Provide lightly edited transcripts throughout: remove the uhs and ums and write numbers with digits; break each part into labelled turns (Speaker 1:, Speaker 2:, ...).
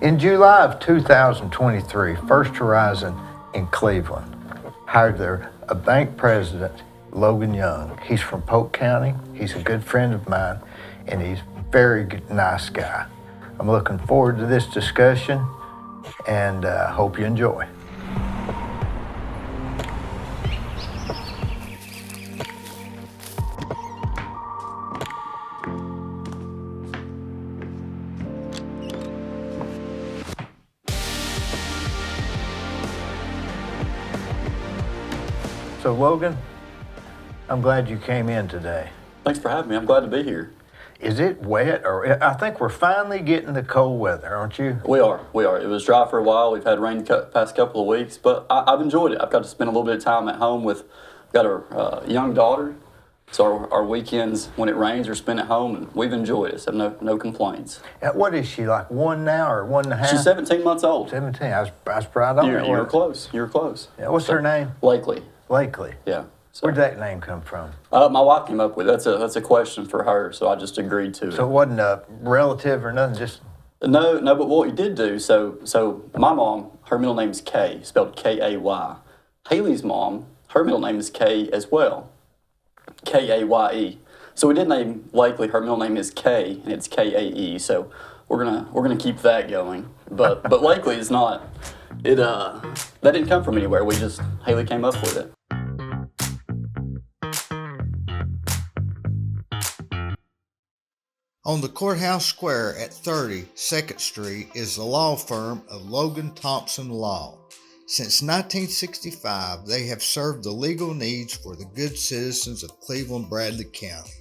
Speaker 1: In July of 2023, First Horizon in Cleveland hired a bank president, Logan Young. He's from Polk County. He's a good friend of mine, and he's a very nice guy. I'm looking forward to this discussion, and hope you enjoy. So Logan, I'm glad you came in today.
Speaker 2: Thanks for having me. I'm glad to be here.
Speaker 1: Is it wet, or I think we're finally getting the cold weather, aren't you?
Speaker 2: We are. It was dry for a while. We've had rain the past couple of weeks, but I've enjoyed it. I've got to spend a little bit of time at home with, got a young daughter, so our weekends when it rains are spent at home, and we've enjoyed it, so no complaints.
Speaker 1: What is she, like one now or 1.5?
Speaker 2: She's 17 months old.
Speaker 1: 17, I was right on
Speaker 2: You were close. You were close.
Speaker 1: Yeah, what's her name?
Speaker 2: Blakely.
Speaker 1: Blakely.
Speaker 2: Yeah. So,
Speaker 1: where'd that name come from?
Speaker 2: my wife came up with it. That's a question for her, so I just agreed to it.
Speaker 1: So it wasn't a relative or nothing, just...
Speaker 2: No, but what we did do, so my mom, her middle name is Kay, spelled K-A-Y. Haley's mom, her middle name is Kay as well, K-A-Y-E. So we did name Blakely, her middle name is Kay, and it's K-A-E, so we're gonna keep that going. But Blakely is not, that didn't come from anywhere, Haley came up with it.
Speaker 3: On the courthouse square at 30 2nd Street is the law firm of Logan Thompson Law. Since 1965, they have served the legal needs for the good citizens of Cleveland-Bradley County.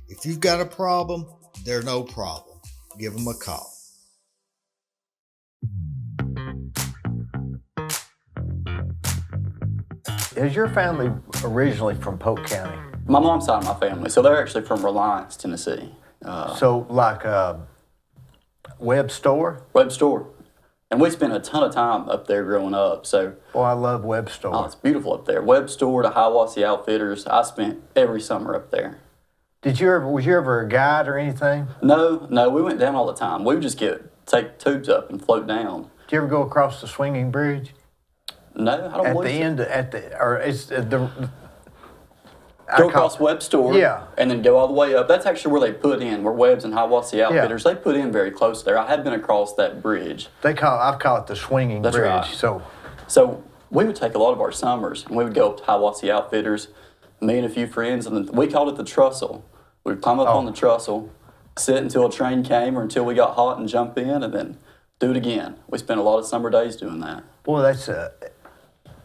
Speaker 3: If you've got a problem, they're no problem. Give them a call.
Speaker 1: Is your family originally from Polk County?
Speaker 2: My mom's side of my family, so they're actually from Reliance, Tennessee.
Speaker 1: So like Webb Store?
Speaker 2: Webb Store. And we spent a ton of time up there growing up. So,
Speaker 1: Boy, I love Webb Store.
Speaker 2: oh, it's beautiful up there. Webb Store to Hiawassee Outfitters. I spent every summer up there.
Speaker 1: Was you ever a guide or anything?
Speaker 2: No, we went down all the time. We would just take tubes up and float down.
Speaker 1: Did you ever go across the swinging bridge?
Speaker 2: No, I don't believe so. Go across Webb Store,
Speaker 1: yeah,
Speaker 2: and then go all the way up. That's actually where they put in, where Webb's and Hiawassee Outfitters, They put in very close there. I had been across that bridge.
Speaker 1: I call it the swinging
Speaker 2: That's
Speaker 1: bridge.
Speaker 2: Right. So we would take a lot of our summers, and we would go up to Hiawassee Outfitters, me and a few friends, and then we called it the trussel. We'd climb up on the trussel, sit until a train came or until we got hot and jump in, and then do it again. We spent a lot of summer days doing that.
Speaker 1: Boy,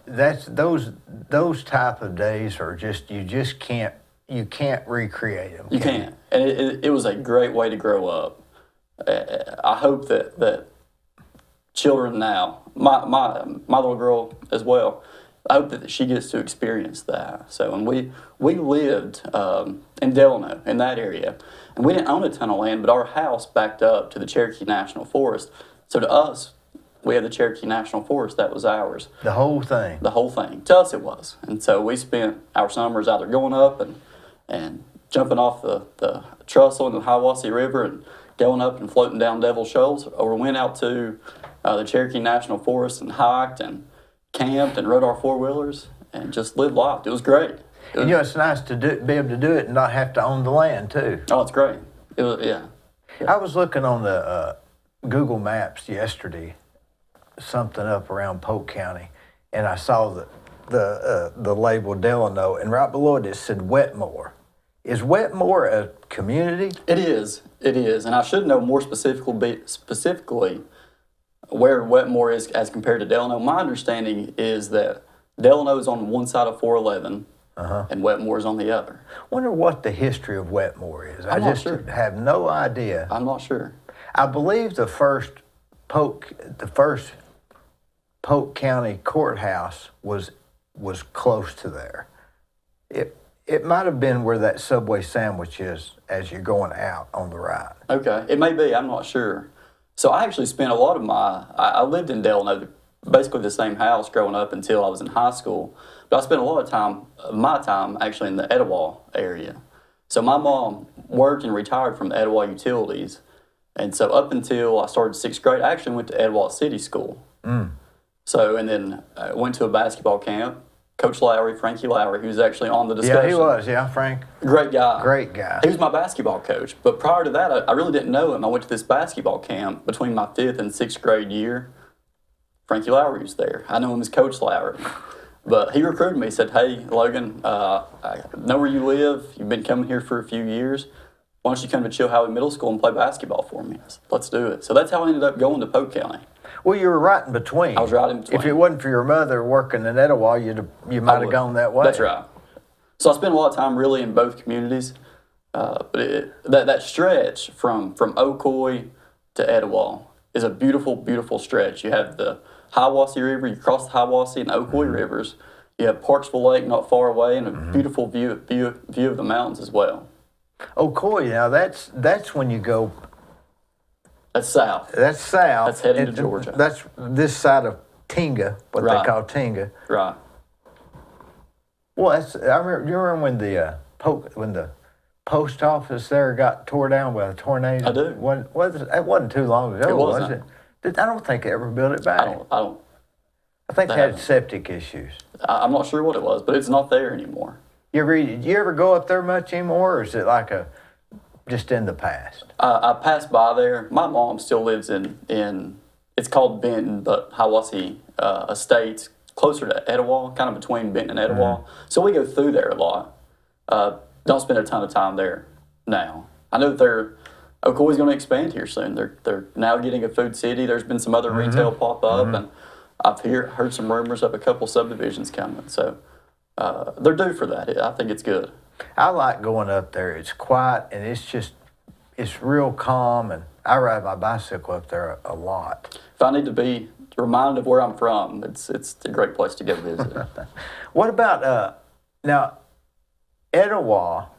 Speaker 1: those type of days are you can't recreate them.
Speaker 2: You can't. And it was a great way to grow up. I hope that children now, my little girl as well, I hope that she gets to experience that. So, and we lived in Delano, in that area, and we didn't own a ton of land, but our house backed up to the Cherokee National Forest. So to us, we had the Cherokee National Forest, that was ours.
Speaker 1: The whole thing?
Speaker 2: The whole thing. To us it was. And so we spent our summers either going up and jumping off the trussel in the Hiawassee River and going up and floating down Devil Shoals, or we went out to the Cherokee National Forest and hiked and camped and rode our four-wheelers and just lived life. It was great.
Speaker 1: It's nice to be able to do it and not have to own the land, too.
Speaker 2: Oh, it's great. Yeah.
Speaker 1: I was looking on the Google Maps yesterday, something up around Polk County, and I saw the label Delano, and right below it said Wetmore. Is Wetmore a community?
Speaker 2: It is, and I should know more specifically where Wetmore is as compared to Delano. My understanding is that Delano is on one side of 411, and Wetmore is on the other.
Speaker 1: Wonder what the history of Wetmore is.
Speaker 2: I'm not sure.
Speaker 1: Have no idea.
Speaker 2: I'm not sure.
Speaker 1: I believe the first Polk County courthouse was close to there. It might have been where that Subway sandwich is as you're going out on the right.
Speaker 2: Okay, it may be. I'm not sure. So I actually spent a lot of I lived in Delano, basically the same house growing up until I was in high school. But I spent a lot of my time actually in the Etowah area. So my mom worked and retired from Etowah Utilities, And so up until I started sixth grade, I actually went to Etowah City School. So, and then I went to a basketball camp. Coach Lowry, Frankie Lowry, who's actually on the discussion.
Speaker 1: Yeah, he was. Yeah, Frank.
Speaker 2: Great guy.
Speaker 1: Great guy.
Speaker 2: He was my basketball coach. But prior to that, I really didn't know him. I went to this basketball camp between my 5th and 6th grade year. Frankie Lowry was there. I know him as Coach Lowry. But he recruited me. He said, hey, Logan, I know where you live. You've been coming here for a few years. Why don't you come to Chilhowie Middle School and play basketball for me? I said, let's do it. So that's how I ended up going to Polk County.
Speaker 1: Well, you were right in between.
Speaker 2: I was right in between.
Speaker 1: If it wasn't for your mother working in Etowah, you might have gone that way.
Speaker 2: That's right. So I spent a lot of time really in both communities. But that stretch from Ocoee to Etowah is a beautiful, beautiful stretch. You have the Hiwassee River, you cross the Hiwassee and Ocoee rivers. You have Parksville Lake not far away, and a beautiful view of the mountains as well.
Speaker 1: Ocoee, now that's when you go.
Speaker 2: That's south.
Speaker 1: That's south.
Speaker 2: That's heading to Georgia.
Speaker 1: That's this side of Tinga, what
Speaker 2: Right.
Speaker 1: they call Tinga.
Speaker 2: Right.
Speaker 1: Well, I remember. You remember when the post office there got tore down by a tornado?
Speaker 2: I do.
Speaker 1: That wasn't too long ago,
Speaker 2: It
Speaker 1: was
Speaker 2: wasn't.
Speaker 1: it? I don't think they ever built it back.
Speaker 2: I don't.
Speaker 1: I think
Speaker 2: They
Speaker 1: they had
Speaker 2: haven't.
Speaker 1: septic issues.
Speaker 2: I'm not sure what it was, but it's not there anymore.
Speaker 1: You ever go up there much anymore, or is it like just in the past?
Speaker 2: I passed by there. My mom still lives in it's called Benton, but Hiwassee Estates, closer to Etowah, kind of between Benton and Etowah. So we go through there a lot. Don't spend a ton of time there now. I know that Ocoee's going to expand here soon. They're now getting a food city. There's been some other retail pop up, and I've heard some rumors of a couple subdivisions coming. So they're due for that. I think it's good.
Speaker 1: I like going up there. It's quiet and it's real calm, and I ride my bicycle up there a lot.
Speaker 2: If I need to be reminded of where I'm from, it's a great place to go visit.
Speaker 1: What about now, Etowah?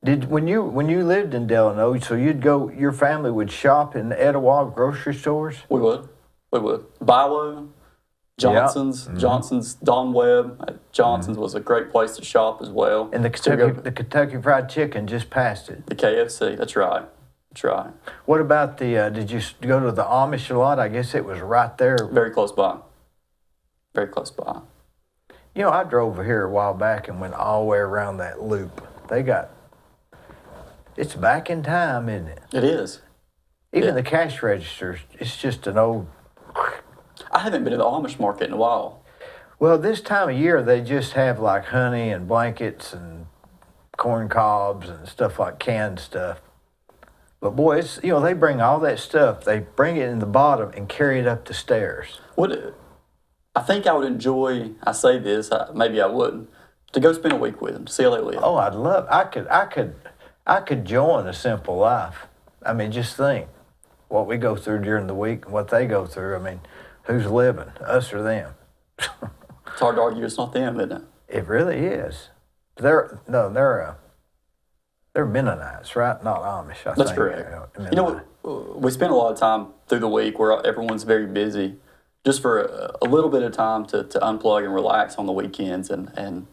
Speaker 1: When you lived in Delano, so your family would shop in the Etowah grocery stores?
Speaker 2: We would. Bilo, Johnson's, Don Webb. Johnson's was a great place to shop as well.
Speaker 1: And the Kentucky Fried Chicken just passed it.
Speaker 2: The KFC, that's right.
Speaker 1: What about did you go to the Amish a lot? I guess it was right there.
Speaker 2: Very close by.
Speaker 1: You know, I drove over here a while back and went all the way around that loop. It's back in time, isn't it?
Speaker 2: It is.
Speaker 1: Even the cash registers, it's just an old.
Speaker 2: I haven't been to the Amish market in a while.
Speaker 1: Well, this time of year, they just have like honey and blankets and corn cobs and stuff like canned stuff. But boy, they bring all that stuff, they bring it in the bottom and carry it up the stairs.
Speaker 2: I think I would enjoy, I say this, maybe I wouldn't, to go spend a week with them, to see how they live.
Speaker 1: Oh, I could join a simple life. I mean, just think what we go through during the week and what they go through. I mean, who's living, us or them?
Speaker 2: It's hard to argue it's not them, isn't it?
Speaker 1: It really is. They're Mennonites, right? Not Amish, I think.
Speaker 2: That's correct. You know, we spend a lot of time through the week where everyone's very busy, just for a little bit of time to unplug and relax on the weekends and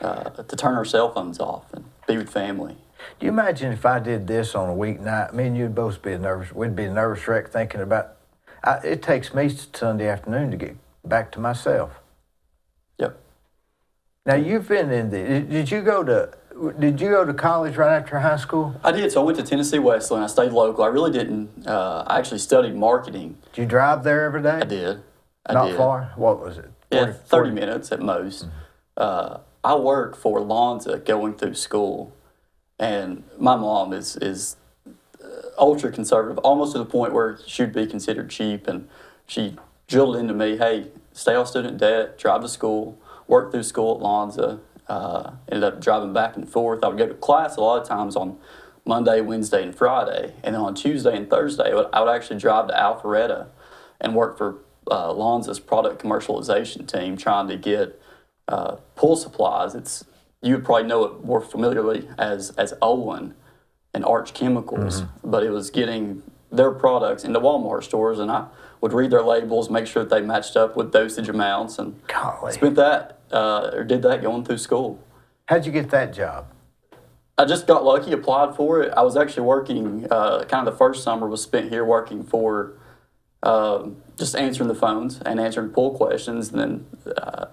Speaker 2: to turn our cell phones off and be with family.
Speaker 1: Do you imagine if I did this on a weeknight? Me and you'd both be nervous. We'd be a nervous wreck thinking about. It takes me Sunday afternoon to get back to myself.
Speaker 2: Yep.
Speaker 1: Now you've been in the. Did you go to college right after high school?
Speaker 2: I did. So I went to Tennessee Wesleyan. I stayed local. I really didn't. I actually studied marketing.
Speaker 1: Did you drive there every day?
Speaker 2: I did.
Speaker 1: Not far. What was it?
Speaker 2: 30 minutes at most. I work for Lonza going through school. And my mom is ultra conservative, almost to the point where she'd be considered cheap. And she drilled into me, hey, stay off student debt, drive to school, work through school at Lonza. Ended up driving back and forth. I would go to class a lot of times on Monday, Wednesday, and Friday. And then on Tuesday and Thursday, I would actually drive to Alpharetta and work for Lonza's product commercialization team, trying to get pool supplies. You would probably know it more familiarly as Owen and Arch Chemicals, but it was getting their products into Walmart stores, and I would read their labels, make sure that they matched up with dosage amounts, and
Speaker 1: Golly.
Speaker 2: did that going through school.
Speaker 1: How'd you get that job?
Speaker 2: I just got lucky, applied for it. I was actually working, kind of the first summer was spent here working for just answering the phones and answering poll questions. And then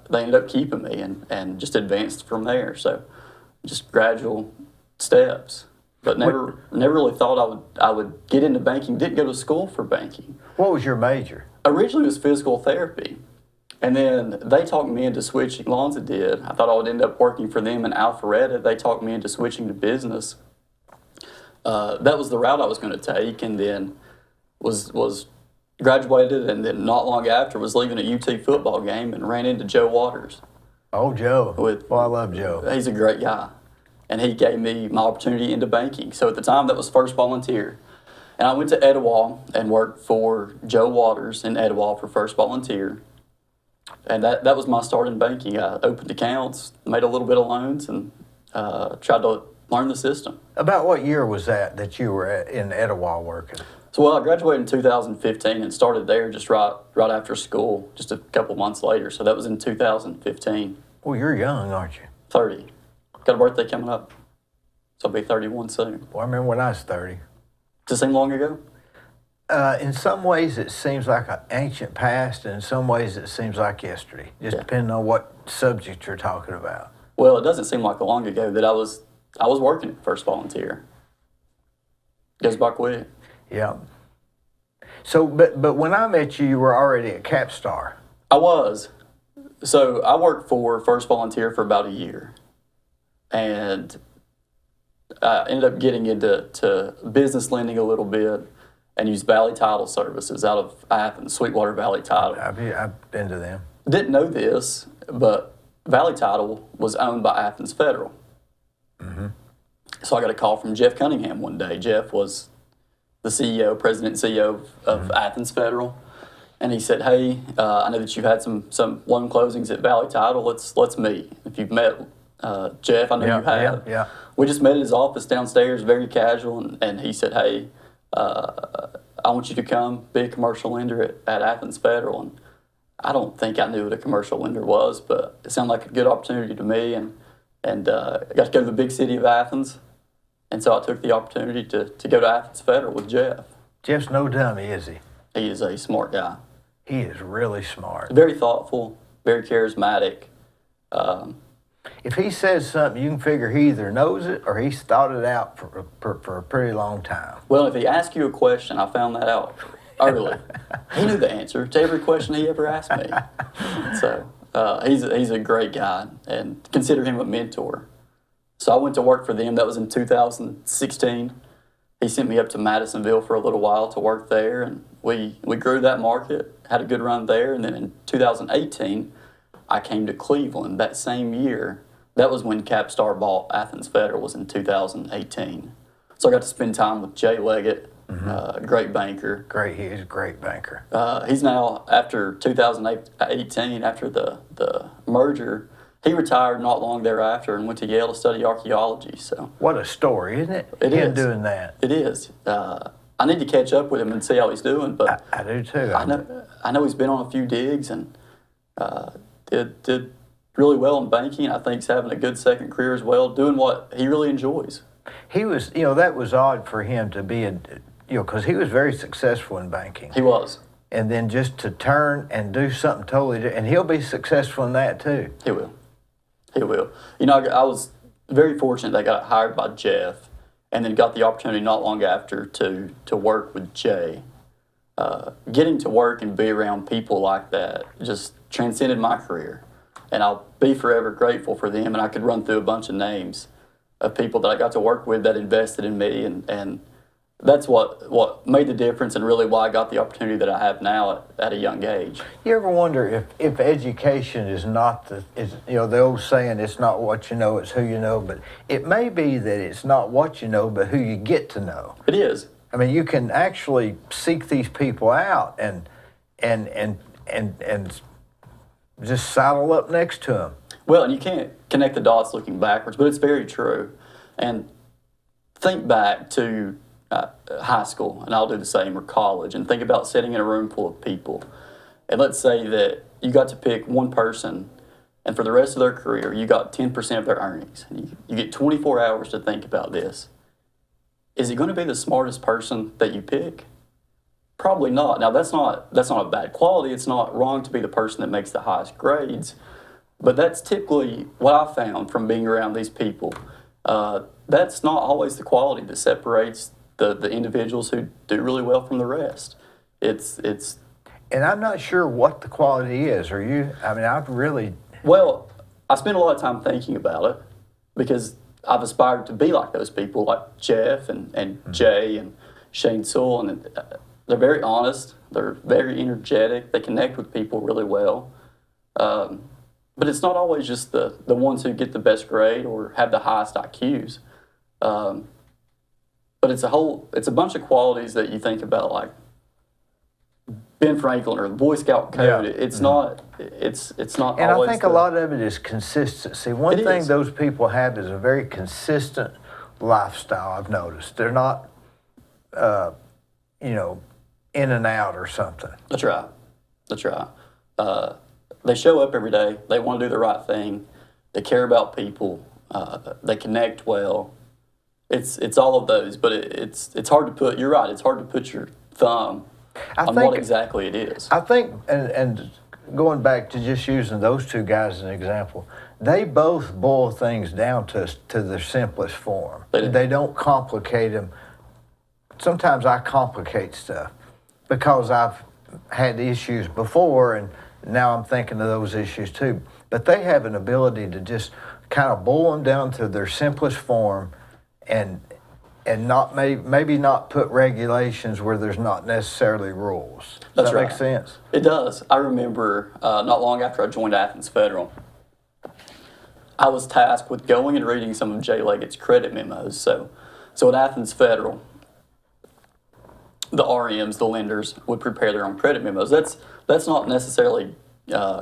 Speaker 2: they ended up keeping me and just advanced from there. So just gradual steps. But never really thought I would get into banking. Didn't go to school for banking.
Speaker 1: What was your major?
Speaker 2: Originally it was physical therapy. And then they talked me into switching. Lonza did. I thought I would end up working for them in Alpharetta. They talked me into switching to business. That was the route I was going to take, and then was graduated, and then not long after was leaving a UT football game and ran into Joe Waters.
Speaker 1: Oh, Joe. Well, I love Joe.
Speaker 2: He's a great guy, and he gave me my opportunity into banking. So at the time, that was First Volunteer. And I went to Etowah and worked for Joe Waters in Etowah for First Volunteer. And that was my start in banking. I opened accounts, made a little bit of loans, and tried to learn the system.
Speaker 1: About what year was that you were in Etowah working?
Speaker 2: So, well, I graduated in 2015 and started there just right after school, just a couple months later. So that was in 2015.
Speaker 1: Well, you're young, aren't you?
Speaker 2: 30. Got a birthday coming up, so I'll be 31 soon.
Speaker 1: Well, I remember when I was 30.
Speaker 2: Does it seem long ago?
Speaker 1: In some ways, it seems like an ancient past, and in some ways, it seems like yesterday, just depending on what subject you're talking about.
Speaker 2: Well, it doesn't seem like long ago that I was working at First Volunteer. Goes by quick.
Speaker 1: Yeah. So, but when I met you, you were already at Capstar.
Speaker 2: I was. So I worked for First Volunteer for about a year, and I ended up getting into business lending a little bit, and used Valley Title Services out of Athens, Sweetwater Valley Title.
Speaker 1: I've been to them.
Speaker 2: Didn't know this, but Valley Title was owned by Athens Federal.
Speaker 1: Mm-hmm.
Speaker 2: So I got a call from Jeff Cunningham one day. Jeff was the CEO, president and CEO of Athens Federal. And he said, hey, I know that you've had some loan closings at Valley Title. Let's meet. If you've met Jeff, I know you have.
Speaker 1: Yeah.
Speaker 2: We just met at his office downstairs, very casual. And he said, hey, I want you to come be a commercial lender at Athens Federal. And I don't think I knew what a commercial lender was, but it sounded like a good opportunity to me. And I got to go to the big city of Athens. And so I took the opportunity to go to Athens Federal with Jeff.
Speaker 1: Jeff's no dummy, is he?
Speaker 2: He is a smart guy.
Speaker 1: He is really smart.
Speaker 2: Very thoughtful, very charismatic.
Speaker 1: If he says something, you can figure he either knows it or he's thought it out for a pretty long time.
Speaker 2: Well, if he asks you a question, I found that out early. He knew the answer to every question he ever asked me. So he's a great guy, and consider him a mentor. So I went to work for them. That was in 2016. He sent me up to Madisonville for a little while to work there, and we grew that market, had a good run there. And then in 2018, I came to Cleveland that same year. That was when Capstar bought Athens Federal, was in 2018. So I got to spend time with Jay Leggett, great banker.
Speaker 1: He's a great banker.
Speaker 2: He's now, after 2018, after the merger, he retired not long thereafter and went to Yale to study archaeology. So
Speaker 1: what a story, isn't it?
Speaker 2: It
Speaker 1: Him
Speaker 2: is.
Speaker 1: doing that.
Speaker 2: It is. I need to catch up with him and see how he's doing. But
Speaker 1: I do too.
Speaker 2: I know he's been on a few digs and did really well in banking. I think he's having a good second career as well, doing what he really enjoys.
Speaker 1: He was, that was odd for him to be because he was very successful in banking.
Speaker 2: He was.
Speaker 1: And then just to turn and do something totally different, and he'll be successful in that too.
Speaker 2: He will. He will. I was very fortunate that I got hired by Jeff, and then got the opportunity not long after to work with Jay. Getting to work and be around people like that just transcended my career. And I'll be forever grateful for them. And I could run through a bunch of names of people that I got to work with that invested in me. And that's what made the difference, and really why I got the opportunity that I have now at a young age.
Speaker 1: You ever wonder if education is not the old saying, it's not what you know, it's who you know, but it may be that it's not what you know, but who you get to know.
Speaker 2: It is.
Speaker 1: I mean, you can actually seek these people out and just saddle up next to them.
Speaker 2: Well, and you can't connect the dots looking backwards, but it's very true. And think back to high school, and I'll do the same, or college, and think about sitting in a room full of people. And let's say that you got to pick one person and for the rest of their career, you got 10% of their earnings, and you get 24 hours to think about this. Is it going to be the smartest person that you pick? Probably not. Now, that's not a bad quality. It's not wrong to be the person that makes the highest grades, but that's typically what I found from being around these people. That's not always the quality that separates the individuals who do really well from the rest. It's
Speaker 1: And I'm not sure what the quality is. Are you? I mean, I've really.
Speaker 2: Well, I spend a lot of time thinking about it because I've aspired to be like those people, like Jeff and Jay and Shane Sewell, and they're very honest. They're very energetic. They connect with people really well. But it's not always just the ones who get the best grade or have the highest IQs. But it's a bunch of qualities that you think about, like Ben Franklin or the Boy Scout code.
Speaker 1: Yeah.
Speaker 2: It's not. It's not.
Speaker 1: And
Speaker 2: always
Speaker 1: I think a lot of it is consistency. One thing those people have is a very consistent lifestyle. I've noticed they're not, in and out or something.
Speaker 2: That's right. That's right. They show up every day. They want to do the right thing. They care about people. They connect well. It's all of those, but it's hard to put. You're right. It's hard to put your thumb on what exactly it is.
Speaker 1: I think, and going back to just using those two guys as an example, they both boil things down to their simplest form. They don't complicate them. Sometimes I complicate stuff because I've had issues before, and now I'm thinking of those issues too. But they have an ability to just kind of boil them down to their simplest form, and not maybe not put regulations where there's not necessarily rules. Does that make sense?
Speaker 2: It does. I remember not long after I joined Athens Federal, I was tasked with going and reading some of Jay Leggett's credit memos. So at Athens Federal, the RMs, the lenders, would prepare their own credit memos. That's not necessarily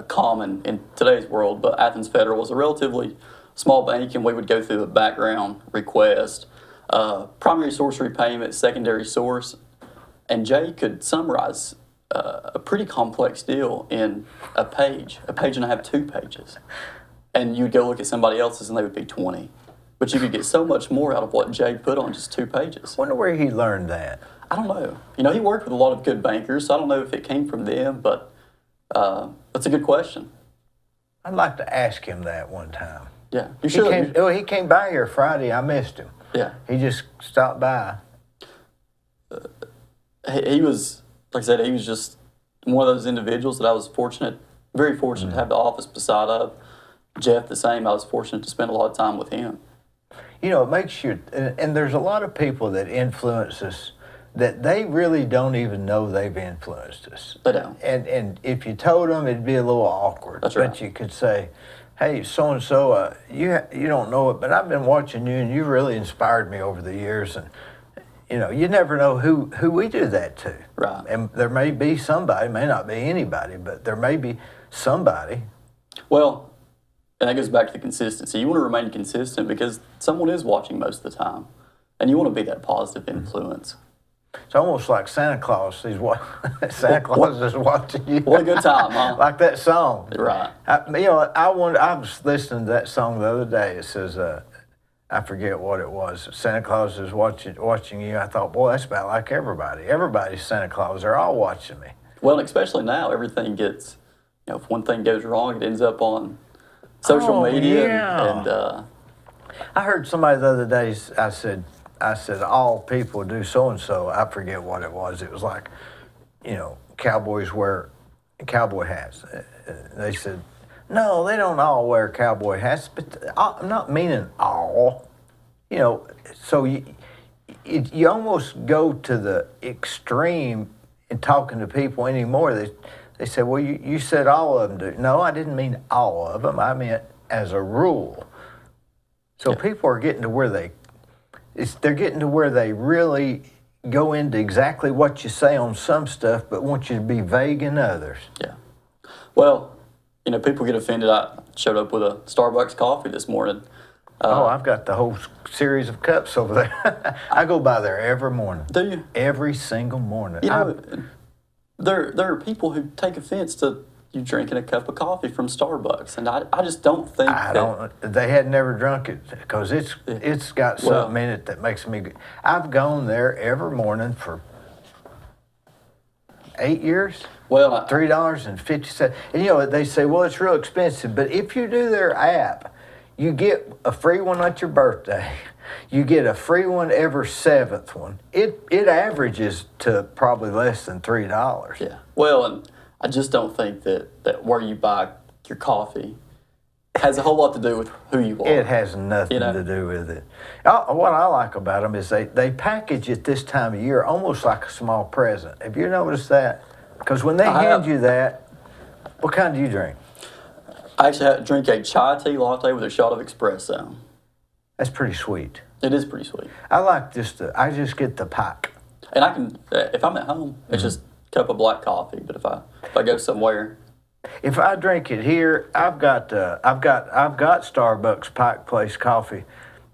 Speaker 2: common in today's world, but Athens Federal was a relatively small bank, and we would go through a background request, primary source repayment, secondary source, and Jay could summarize a pretty complex deal in a page and a half, 2 pages. And you'd go look at somebody else's and they would be 20. But you could get so much more out of what Jay put on just 2 pages.
Speaker 1: Wonder where he learned that.
Speaker 2: I don't know. He worked with a lot of good bankers, so I don't know if it came from them, but that's a good question.
Speaker 1: I'd like to ask him that one time.
Speaker 2: Yeah, you should.
Speaker 1: He came by here Friday. I missed him.
Speaker 2: Yeah.
Speaker 1: He just stopped by.
Speaker 2: He was, like I said, he was just one of those individuals that I was very fortunate to have the office beside of. Jeff, the same. I was fortunate to spend a lot of time with him.
Speaker 1: It makes you, and there's a lot of people that influence us that they really don't even know they've influenced us.
Speaker 2: They don't.
Speaker 1: And if you told them, it'd be a little awkward.
Speaker 2: That's right.
Speaker 1: But you could say, hey, so-and-so, you don't know it, but I've been watching you, and you really inspired me over the years. And, you never know who we do that to.
Speaker 2: Right.
Speaker 1: And there may be somebody, may not be anybody, but there may be somebody.
Speaker 2: Well, and that goes back to the consistency. You want to remain consistent because someone is watching most of the time, and you want to be that positive influence.
Speaker 1: It's almost like Santa Claus. Santa Claus is watching you.
Speaker 2: What a good time, huh?
Speaker 1: Like that song.
Speaker 2: Right.
Speaker 1: I was listening to that song the other day. It says, I forget what it was. Santa Claus is watching you. I thought, boy, that's about like everybody. Everybody's Santa Claus. They're all watching me.
Speaker 2: Well, and especially now, everything gets, if one thing goes wrong, it ends up on social media.
Speaker 1: Yeah.
Speaker 2: And
Speaker 1: I heard somebody the other day, I said, all people do so-and-so. I forget what it was. It was like, cowboys wear cowboy hats. They said, no, they don't all wear cowboy hats, but I'm not meaning all. So you almost go to the extreme in talking to people anymore. They said, well, you said all of them do. No, I didn't mean all of them. I meant as a rule. So people are getting to where they're getting to where they really go into exactly what you say on some stuff, but want you to be vague in others.
Speaker 2: Yeah. Well, people get offended. I showed up with a Starbucks coffee this morning.
Speaker 1: I've got the whole series of cups over there. I go by there every morning.
Speaker 2: Do you?
Speaker 1: Every single morning.
Speaker 2: There are people who take offense to you drinking a cup of coffee from Starbucks, and I just don't think
Speaker 1: They had never drunk it because it's got something in it that makes me. I've gone there every morning for 8 years.
Speaker 2: Well,
Speaker 1: $3.50. And they say, well, it's real expensive, but if you do their app, you get a free one at your birthday. You get a free one every seventh one. It averages to probably less than $3.
Speaker 2: Yeah. Well, and I just don't think that where you buy your coffee has a whole lot to do with who you are.
Speaker 1: It has nothing to do with it. What I like about them is they package it this time of year almost like a small present. Have you noticed that? Because when they hand you that, what kind do you drink?
Speaker 2: I actually drink a chai tea latte with a shot of espresso.
Speaker 1: That's pretty sweet.
Speaker 2: It is pretty sweet.
Speaker 1: I just get the pack.
Speaker 2: And I can, if I'm at home, it's just a cup of black coffee. But if I go somewhere,
Speaker 1: if I drink it here, I've got Starbucks Pike Place coffee,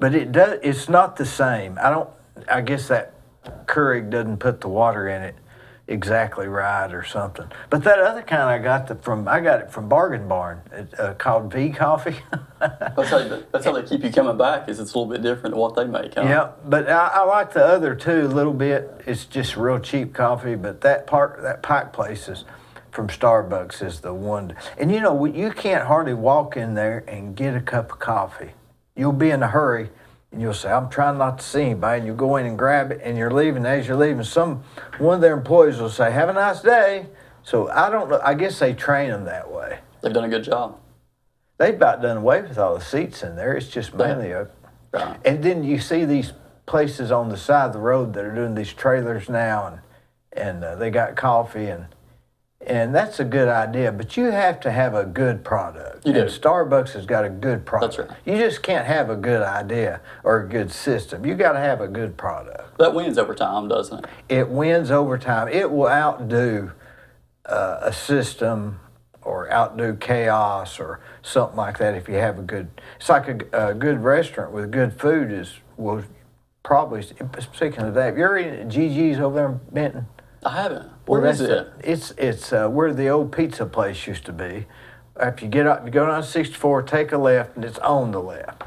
Speaker 1: but it's not the same. I guess that Keurig doesn't put the water in it exactly right or something. But that other kind I got it from Bargain Barn, called V Coffee.
Speaker 2: that's how they keep you coming back. Is it's a little bit different than what they make. Huh?
Speaker 1: Yeah, but I like the other too a little bit. It's just real cheap coffee, but that Pike Place from Starbucks is the one. And you can't hardly walk in there and get a cup of coffee. You'll be in a hurry. And you'll say, I'm trying not to see anybody, and you go in and grab it, and you're leaving. As you're leaving, one of their employees will say, have a nice day. So I don't know. I guess they train them that way.
Speaker 2: They've done a good job.
Speaker 1: They've about done away with all the seats in there. It's just mainly
Speaker 2: Right.
Speaker 1: And then you see these places on the side of the road that are doing these trailers now, and they got coffee, and that's a good idea, but you have to have a good product.
Speaker 2: You do.
Speaker 1: And Starbucks has got a good product.
Speaker 2: That's right.
Speaker 1: You just can't have a good idea or a good system. You got to have a good product.
Speaker 2: That wins over time, doesn't it?
Speaker 1: It wins over time. It will outdo a system or outdo chaos or something like that if you have a good. It's like a good restaurant with good food will probably. Speaking of that, have you ever eaten at GG's over there in Benton?
Speaker 2: I haven't. Where is it?
Speaker 1: It's where the old pizza place used to be. If you get up, you go down 64, take a left, and it's on the left.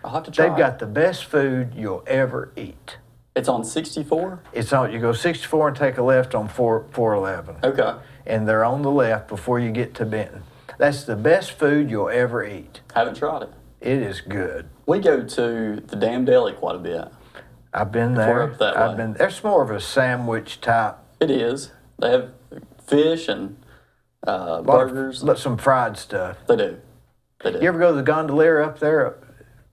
Speaker 2: I'll have to try.
Speaker 1: They've got the best food you'll ever eat.
Speaker 2: It's on 64?
Speaker 1: It's on. You go 64 and take a left on 411.
Speaker 2: Okay.
Speaker 1: And they're on the left before you get to Benton. That's the best food you'll ever eat.
Speaker 2: Haven't tried it.
Speaker 1: It is good.
Speaker 2: We go to the Damn Deli quite a bit.
Speaker 1: I've been there.
Speaker 2: We're up that way.
Speaker 1: There's more of a sandwich type.
Speaker 2: It is. They have fish and burgers.
Speaker 1: Some fried stuff.
Speaker 2: They do. They do.
Speaker 1: You ever go to the Gondolier up there?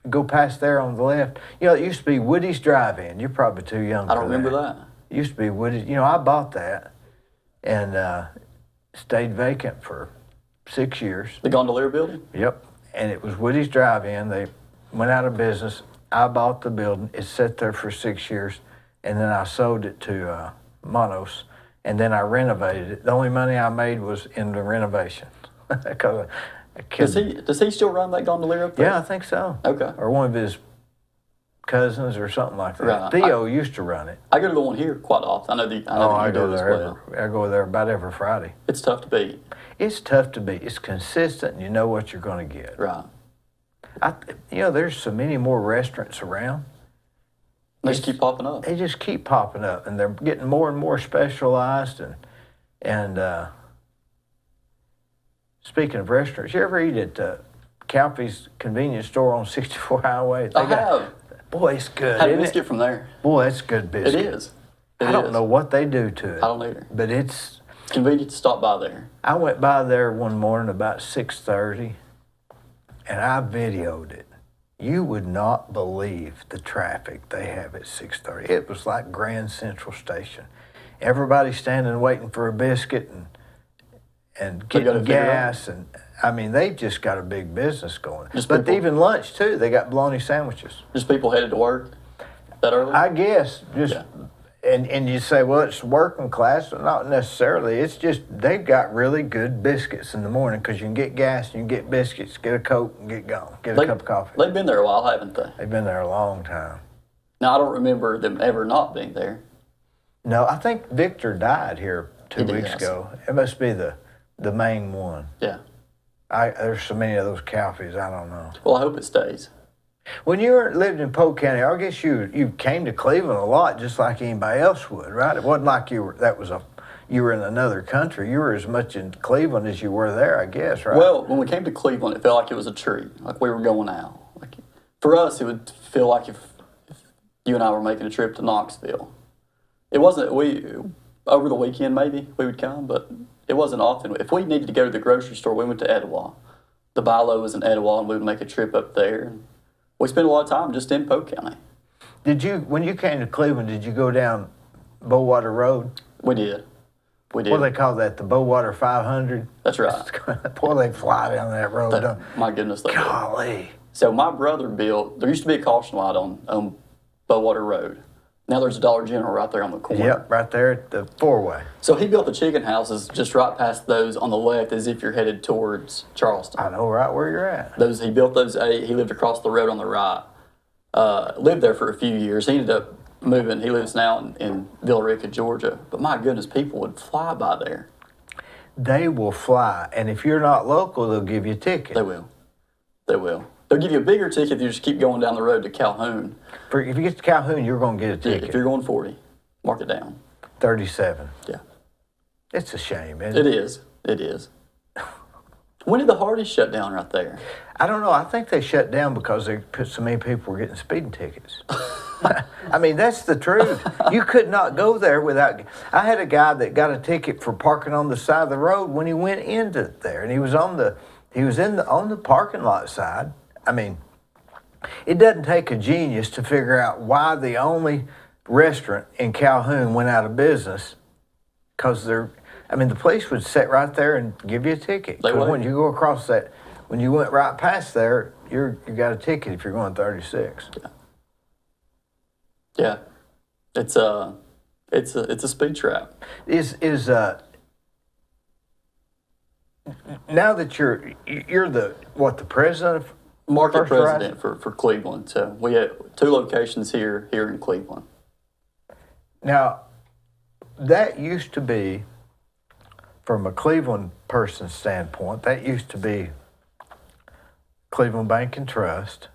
Speaker 1: Go past there on the left. It used to be Woody's Drive-In. You're probably too young.
Speaker 2: I don't remember that.
Speaker 1: It used to be Woody's. I bought that and stayed vacant for 6 years.
Speaker 2: The Gondolier building?
Speaker 1: Yep. And it was Woody's Drive-In. They went out of business. I bought the building. It sat there for 6 years, and then I sold it to Monos, and then I renovated it. The only money I made was in the renovation.
Speaker 2: Does he still run that Gondolier up there?
Speaker 1: Yeah, I think so.
Speaker 2: Okay.
Speaker 1: Or one of his cousins or something like that.
Speaker 2: Right.
Speaker 1: Theo used to run it.
Speaker 2: I go to the one here quite often. I know
Speaker 1: I
Speaker 2: you
Speaker 1: go
Speaker 2: do as
Speaker 1: there.
Speaker 2: well.
Speaker 1: I go there about every Friday.
Speaker 2: It's tough to beat.
Speaker 1: It's tough to beat. It's consistent, and you know what you're going to get.
Speaker 2: Right.
Speaker 1: There's so many more restaurants around.
Speaker 2: They just keep popping up.
Speaker 1: They just keep popping up, and they're getting more and more specialized. And speaking of restaurants, you ever eat at Calfee's convenience store on 64 Highway?
Speaker 2: I have.
Speaker 1: Boy, it's good.
Speaker 2: Had a biscuit from there.
Speaker 1: Boy, it's good biscuit.
Speaker 2: It is.
Speaker 1: I don't know what they do to it.
Speaker 2: I don't either.
Speaker 1: But it's
Speaker 2: convenient to stop by there.
Speaker 1: I went by there one morning about 6:30, and I videoed it. You would not believe the traffic they have at 6:30. It was like Grand Central Station. Everybody standing waiting for a biscuit and getting gas, and they just got a big business going. Even lunch too, they got bologna sandwiches.
Speaker 2: Just people headed to work that early?
Speaker 1: I guess and you say, well, it's working class. Not necessarily. It's just they've got really good biscuits in the morning because you can get gas, you can get biscuits, get a Coke, and get gone. Get a cup of coffee.
Speaker 2: They've been there a while, haven't they?
Speaker 1: They've been there a long time.
Speaker 2: Now, I don't remember them ever not being there.
Speaker 1: No, I think Victor died here 2 weeks ago. It must be the the main one.
Speaker 2: Yeah.
Speaker 1: There's so many of those coffees, I don't know.
Speaker 2: Well, I hope it stays.
Speaker 1: When you lived in Polk County, I guess you came to Cleveland a lot, just like anybody else would, right? It wasn't like you were in another country. You were as much in Cleveland as you were there, I guess, right?
Speaker 2: Well, when we came to Cleveland, it felt like it was a treat, like we were going out. Like for us, it would feel like if you and I were making a trip to Knoxville. It wasn't over the weekend maybe we would come, but it wasn't often. If we needed to go to the grocery store, we went to Etowah. The Bilo was in Etowah, and we would make a trip up there. We spent a lot of time just in Polk County.
Speaker 1: When you came to Cleveland, did you go down Bowater Road?
Speaker 2: We did. We did.
Speaker 1: What do they call that? The Bowater 500?
Speaker 2: That's right.
Speaker 1: Boy, they fly down that road.
Speaker 2: My goodness, they did.
Speaker 1: Golly.
Speaker 2: So my brother built, there used to be a caution light on Bowater Road. Now there's a Dollar General right there on the corner.
Speaker 1: Yep, right there at the four-way.
Speaker 2: So he built the chicken houses just right past those on the left as if you're headed towards Charleston.
Speaker 1: I know right where you're at.
Speaker 2: He built those, he lived across the road on the right. Lived there for a few years. He ended up moving. He lives now in Villa Rica, Georgia. But my goodness, people would fly by there.
Speaker 1: They will fly, and if you're not local, they'll give you a ticket.
Speaker 2: They will. They will. They'll give you a bigger ticket if you just keep going down the road to Calhoun.
Speaker 1: If you get to Calhoun, you're going to get a ticket.
Speaker 2: If you're going 40, mark it down.
Speaker 1: 37.
Speaker 2: Yeah.
Speaker 1: It's a shame, isn't it?
Speaker 2: It is. It is. When did the Hardys shut down right there?
Speaker 1: I don't know. I think they shut down because so many people were getting speeding tickets. I mean, that's the truth. You could not go there without. I had a guy that got a ticket for parking on the side of the road when he went into there, and he was on the parking lot side. I mean, it doesn't take a genius to figure out why the only restaurant in Calhoun went out of business. Because the police would sit right there and give you a ticket.
Speaker 2: They would.
Speaker 1: When you go across that, when you went right past there, you got a ticket if you're going 36.
Speaker 2: Yeah. It's a speed trap.
Speaker 1: Now that you're the president of
Speaker 2: Market
Speaker 1: First
Speaker 2: president for Cleveland. So we have 2 locations here in Cleveland.
Speaker 1: Now, that used to be, from a Cleveland person's standpoint, that used to be Cleveland Bank and Trust.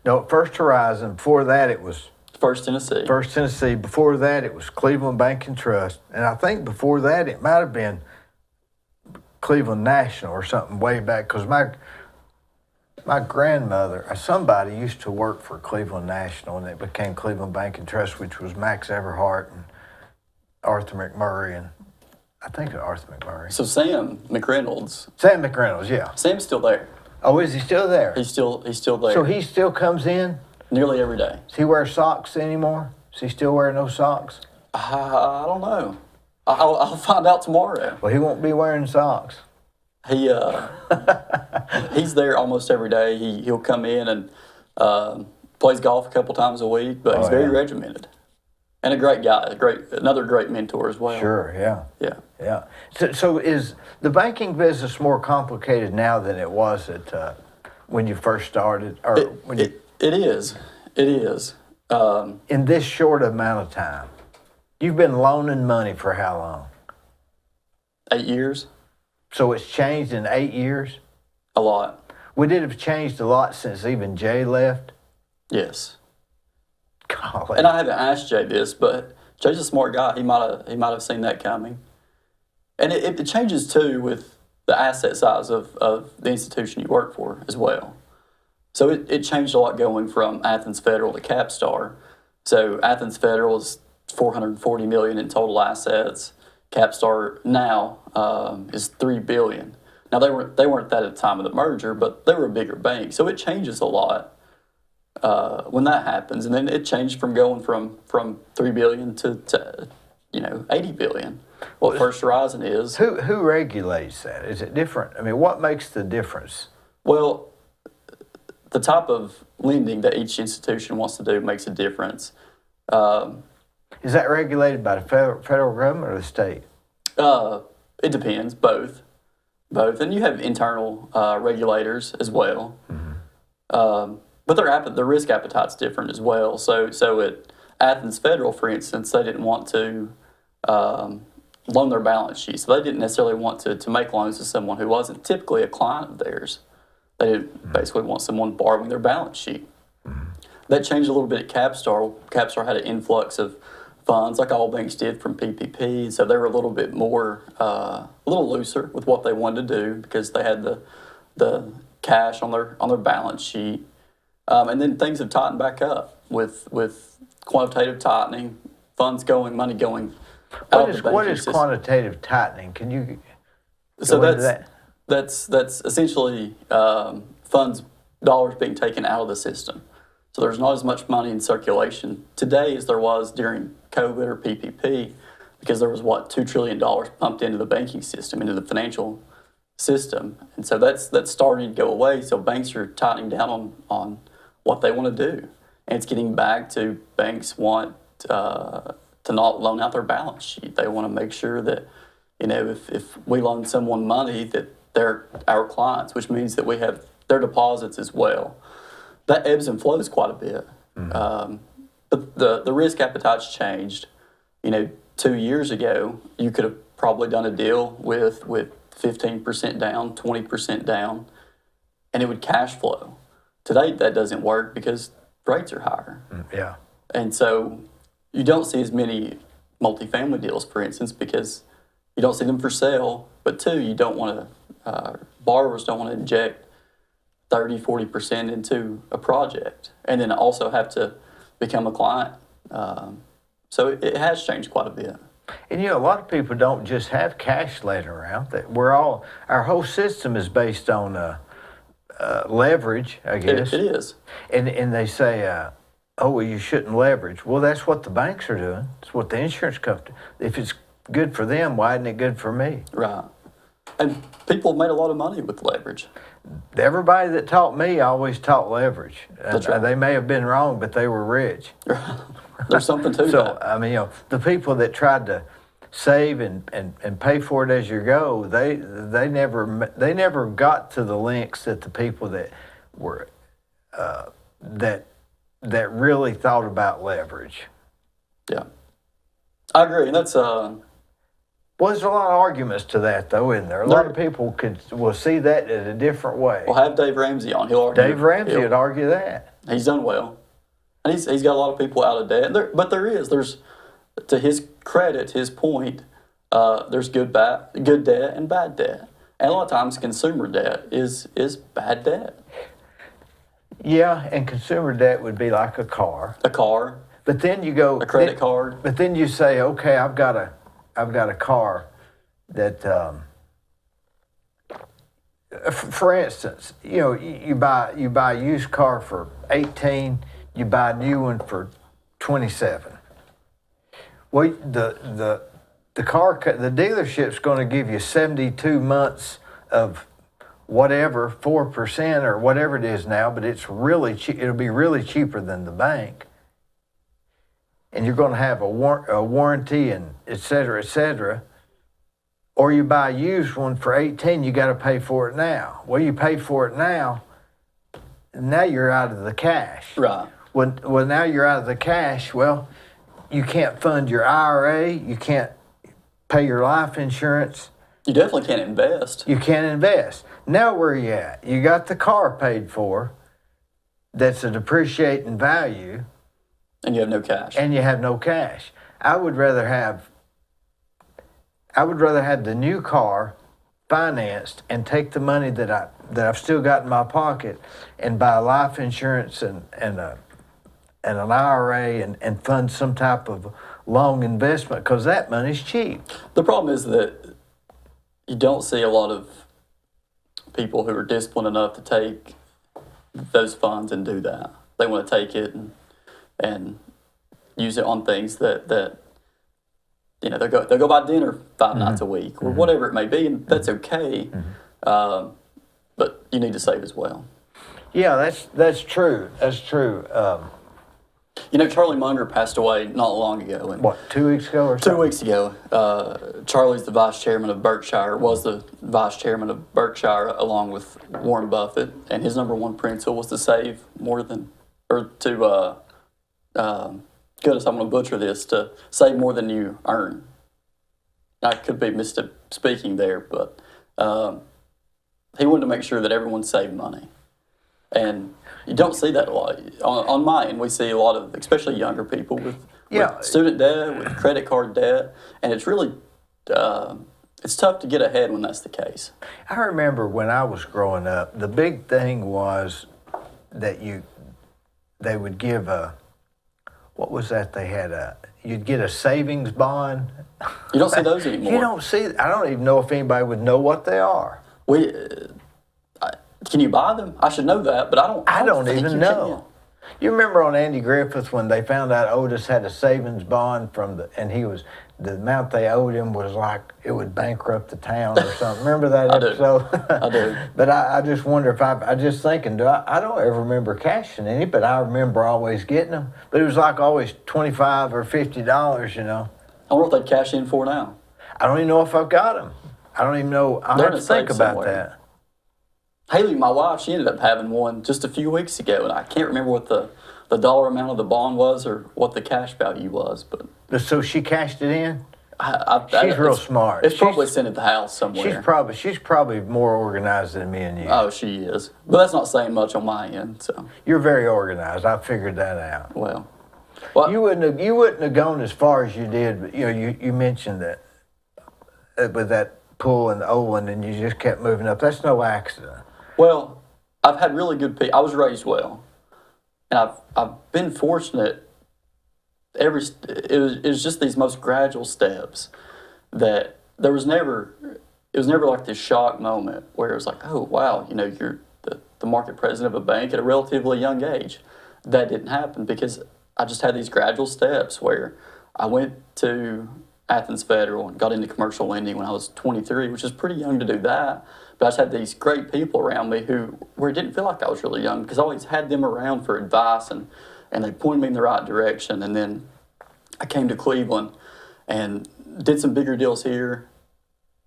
Speaker 1: No, First Horizon. Before that, it was
Speaker 2: First Tennessee.
Speaker 1: First Tennessee. Before that, it was Cleveland Bank and Trust. And I think before that, it might have been Cleveland National or something way back, because my grandmother, somebody used to work for Cleveland National, and it became Cleveland Bank and Trust, which was Max Everhart and Arthur McMurray, and I think Arthur McMurray.
Speaker 2: So Sam McReynolds.
Speaker 1: Sam McReynolds, yeah.
Speaker 2: Sam's still there.
Speaker 1: Oh, is he still there?
Speaker 2: He's still there.
Speaker 1: So he still comes in?
Speaker 2: Nearly every day.
Speaker 1: Does he wear socks anymore? Does he still wear no socks?
Speaker 2: I don't know. I'll find out tomorrow.
Speaker 1: Well, he won't be wearing socks.
Speaker 2: He's there almost every day. He'll come in and plays golf a couple times a week, but he's very regimented. And a great guy, another great mentor as well.
Speaker 1: Sure, yeah.
Speaker 2: Yeah.
Speaker 1: So is the banking business more complicated now than it was when you first started?
Speaker 2: It is.
Speaker 1: In this short amount of time, you've been loaning money for how long?
Speaker 2: 8 years.
Speaker 1: So it's changed in 8 years?
Speaker 2: A lot.
Speaker 1: Would it have changed a lot since even Jay left?
Speaker 2: Yes.
Speaker 1: Golly.
Speaker 2: And I haven't asked Jay this, but Jay's a smart guy. He might have seen that coming. And it changes too with the asset size of the institution you work for as well. So it changed a lot going from Athens Federal to Capstar. So Athens Federal is $440 million in total assets. Capstar now is $3 billion. Now they weren't that at the time of the merger, but they were a bigger bank. So it changes a lot when that happens, and then it changed from going from $3 billion to $80 billion. Well, First Horizon is.
Speaker 1: Who regulates that? Is it different? I mean, what makes the difference?
Speaker 2: Well, the type of lending that each institution wants to do makes a difference.
Speaker 1: Is that regulated by the federal government or the state?
Speaker 2: It depends, both. And you have internal regulators as well. Mm-hmm. But their risk appetite's different as well. So at Athens Federal, for instance, they didn't want to loan their balance sheet. So they didn't necessarily want to make loans to someone who wasn't typically a client of theirs. They didn't basically want someone borrowing their balance sheet. That changed a little bit at Capstar. Capstar had an influx of funds, like all banks did, from PPP. So they were a little bit more, a little looser with what they wanted to do because they had the cash on their balance sheet. And then things have tightened back up with quantitative tightening, money going out of the banking
Speaker 1: What is
Speaker 2: system.
Speaker 1: quantitative tightening? Can you
Speaker 2: So
Speaker 1: go into that?
Speaker 2: that's essentially funds, dollars being taken out of the system. So there's not as much money in circulation today as there was during COVID or PPP, because there was $2 trillion pumped into the banking system, into the financial system, and so that's starting to go away. So banks are tightening down on what they want to do, and it's getting back to banks want to not loan out their balance sheet. They want to make sure that, if we loan someone money, that they're our clients, which means that we have their deposits as well. That ebbs and flows quite a bit. But the risk appetite's changed. 2 years ago, you could have probably done a deal with 15% down, 20% down, and it would cash flow. Today, that doesn't work because rates are higher.
Speaker 1: Yeah.
Speaker 2: And so you don't see as many multifamily deals, for instance, because you don't see them for sale. But two, you don't want to, borrowers don't want to inject 30, 40% into a project and then also have to become a client. So it has changed quite a bit.
Speaker 1: And a lot of people don't just have cash laying around. That our whole system is based on leverage, I guess.
Speaker 2: It is.
Speaker 1: And they say, oh, well, you shouldn't leverage. Well, that's what the banks are doing. It's what the insurance company. If it's good for them, why isn't it good for me?
Speaker 2: Right. And people have made a lot of money with leverage.
Speaker 1: Everybody that taught me always taught leverage.
Speaker 2: That's right.
Speaker 1: They may have been wrong, but they were rich.
Speaker 2: There's something to
Speaker 1: So,
Speaker 2: that.
Speaker 1: I mean, the people that tried to save and pay for it as you go, they never got to the lengths that the people that were that really thought about leverage.
Speaker 2: Yeah. I agree. And that's
Speaker 1: Well, there's a lot of arguments to that, though, isn't there? A lot of people will see that in a different way.
Speaker 2: We'll have Dave Ramsey on. He'll argue.
Speaker 1: Dave Ramsey would argue that.
Speaker 2: He's done well. And he's got a lot of people out of debt. But there's, to his credit, his point, there's good debt and bad debt. And a lot of times consumer debt is bad debt.
Speaker 1: Yeah, and consumer debt would be like a car.
Speaker 2: A car,
Speaker 1: But then you go
Speaker 2: a credit card.
Speaker 1: But then you say, okay, I've got a car that, for instance, you buy a used car for 18, you buy a new one for 27. Well, the dealership's going to give you 72 months of whatever 4% or whatever it is now, but it's really it'll be really cheaper than the bank. And you're going to have a warranty and et cetera, et cetera. Or you buy a used one for 18, you got to pay for it now. Well, you pay for it now you're out of the cash.
Speaker 2: Right.
Speaker 1: Well, now you're out of the cash. Well, you can't fund your IRA. You can't pay your life insurance.
Speaker 2: You definitely can't invest.
Speaker 1: You can't invest. Now where are you at? You got the car paid for. That's a depreciating value.
Speaker 2: And you have no cash.
Speaker 1: And you have no cash. I would rather have the new car financed and take the money that I've still got in my pocket and buy life insurance and an IRA and fund some type of long investment, because that money's cheap.
Speaker 2: The problem is that you don't see a lot of people who are disciplined enough to take those funds and do that. They want to take it and use it on things that they'll go buy dinner 5 nights a week or whatever it may be, and that's okay. But you need to save as well.
Speaker 1: Yeah, that's true. That's true.
Speaker 2: Charlie Munger passed away not long ago. And
Speaker 1: What, 2 weeks ago or something?
Speaker 2: 2 weeks ago, Charlie's the vice chairman of Berkshire, was the vice chairman of Berkshire along with Warren Buffett, and his number one principle was to save more than, or to, goodness, I'm going to butcher this, to save more than you earn. I could be misspeaking there, but he wanted to make sure that everyone saved money. And you don't see that a lot. On my end, we see a lot of, especially younger people with student debt, with credit card debt, and it's really, it's tough to get ahead when that's the case.
Speaker 1: I remember when I was growing up, the big thing was that they would give what was that they had you'd get a savings bond.
Speaker 2: You don't see those anymore.
Speaker 1: You don't see, I don't even know if anybody would know what they are.
Speaker 2: Can you buy them? I should know that, but I don't think
Speaker 1: even
Speaker 2: you
Speaker 1: know. You remember on Andy Griffith when they found out Otis had a savings bond and the amount they owed him was like it would bankrupt the town or something. Remember that episode?
Speaker 2: I do.
Speaker 1: But I just wonder if I just thinking, I don't ever remember cashing any, but I remember always getting them. But it was like always $25 or $50, you know.
Speaker 2: I wonder what they'd cash in for now.
Speaker 1: I don't even know if I've got them. I don't even know. I have to think about
Speaker 2: somewhere.
Speaker 1: that.
Speaker 2: Haley, my wife, she ended up having one just a few weeks ago, and I can't remember what the dollar amount of the bond was or what the cash value was. But
Speaker 1: So she cashed it in?
Speaker 2: She's
Speaker 1: real smart.
Speaker 2: It's probably sitting at the house somewhere.
Speaker 1: She's probably more organized than me and you.
Speaker 2: Oh, she is. But that's not saying much on my end. So
Speaker 1: You're very organized. I figured that out.
Speaker 2: well,
Speaker 1: You wouldn't have gone as far as you did. But, you know, you mentioned that with that pull and the Olin, and you just kept moving up. That's no accident.
Speaker 2: Well, I've had really good people. I was raised well, and I've been fortunate. It was just these most gradual steps that it was never like this shock moment where it was like, oh wow, you know, you're the market president of a bank at a relatively young age. That didn't happen because I just had these gradual steps where I went to Athens Federal and got into commercial lending when I was 23, which is pretty young to do that. But I just had these great people around me where it didn't feel like I was really young because I always had them around for advice and they pointed me in the right direction. And then I came to Cleveland and did some bigger deals here.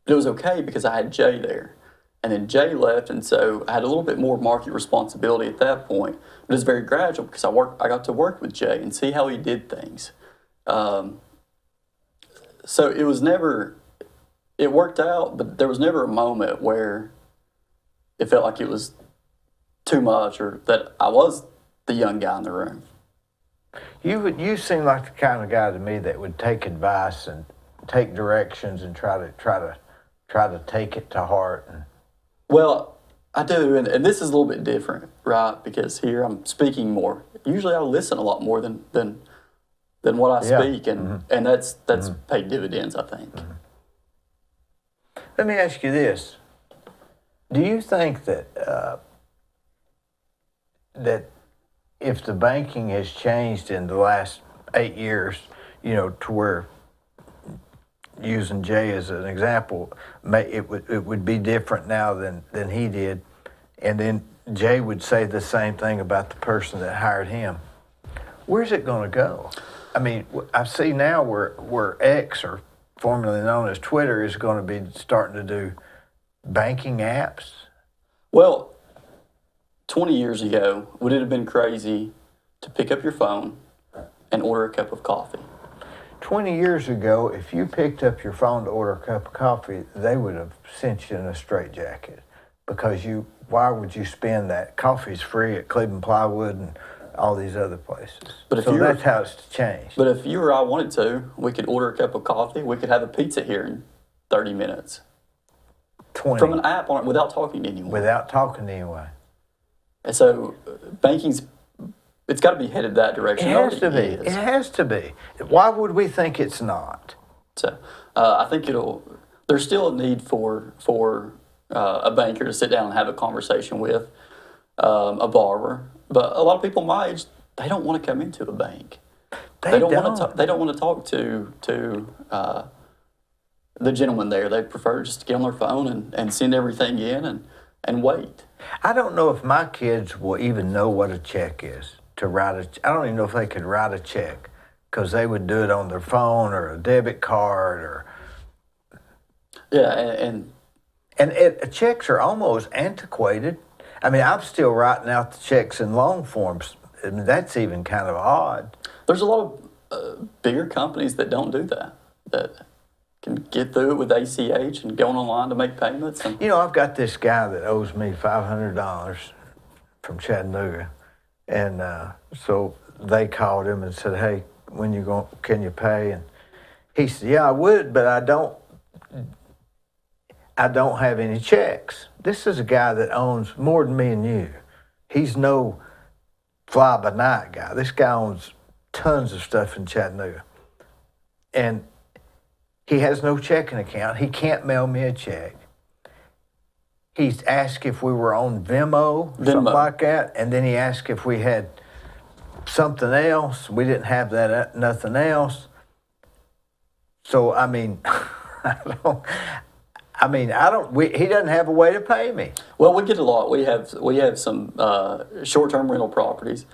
Speaker 2: But it was okay because I had Jay there. And then Jay left, and so I had a little bit more market responsibility at that point. But it was very gradual because I got to work with Jay and see how he did things. So it worked out, but there was never a moment where it felt like it was too much or that I was the young guy in the room.
Speaker 1: You seem like the kind of guy to me that would take advice and take directions and try to take it to heart.
Speaker 2: Well, I do, and this is a little bit different, right? Because here I'm speaking more. Usually I listen a lot more than what I speak, and that's paid dividends, I think.
Speaker 1: Mm-hmm. Let me ask you this: do you think that that if the banking has changed in the last 8 years, you know, to where, using Jay as an example, it would be different now than he did, and then Jay would say the same thing about the person that hired him. Where's it going to go? I mean, I see now where X, or formerly known as Twitter, is going to be starting to do banking apps.
Speaker 2: Well, 20 years ago, would it have been crazy to pick up your phone and order a cup of coffee?
Speaker 1: 20 years ago, if you picked up your phone to order a cup of coffee, they would have sent you in a straitjacket because why would you spend that? Coffee's free at Cleveland Plywood and all these other places. But that's how it's changed.
Speaker 2: But if you or I wanted to, we could order a cup of coffee. We could have a pizza here in 30 minutes.
Speaker 1: 20.
Speaker 2: From an app on it without talking to anyone.
Speaker 1: Without talking to anyone.
Speaker 2: And so it's got to be headed that direction.
Speaker 1: It has to be. It has to be. Why would we think it's not?
Speaker 2: So I think there's still a need for a banker to sit down and have a conversation with a borrower. But a lot of people my age, they don't want to come into a bank. They don't want to talk to the gentleman there. They prefer just to get on their phone and send everything in and wait.
Speaker 1: I don't know if my kids will even know what a check is. I don't even know if they could write a check because they would do it on their phone or a debit card or.
Speaker 2: Yeah,
Speaker 1: checks are almost antiquated. I mean, I'm still writing out the checks in long forms. I mean, that's even kind of odd.
Speaker 2: There's a lot of bigger companies that don't do that. can get through it with ACH and going online to make payments. And
Speaker 1: You know, I've got this guy that owes me $500 from Chattanooga, and so they called him and said, "Hey, when you going? Can you pay?" And he said, "Yeah, I would, but I don't have any checks." This is a guy that owns more than me and you. He's no fly by night guy. This guy owns tons of stuff in Chattanooga, and he has no checking account. He can't mail me a check. He's asked if we were on Venmo, something like that, and then he asked if we had something else. We didn't have that, nothing else. So I mean, he doesn't have a way to pay me.
Speaker 2: well, we get a lot. We have some short-term rental properties,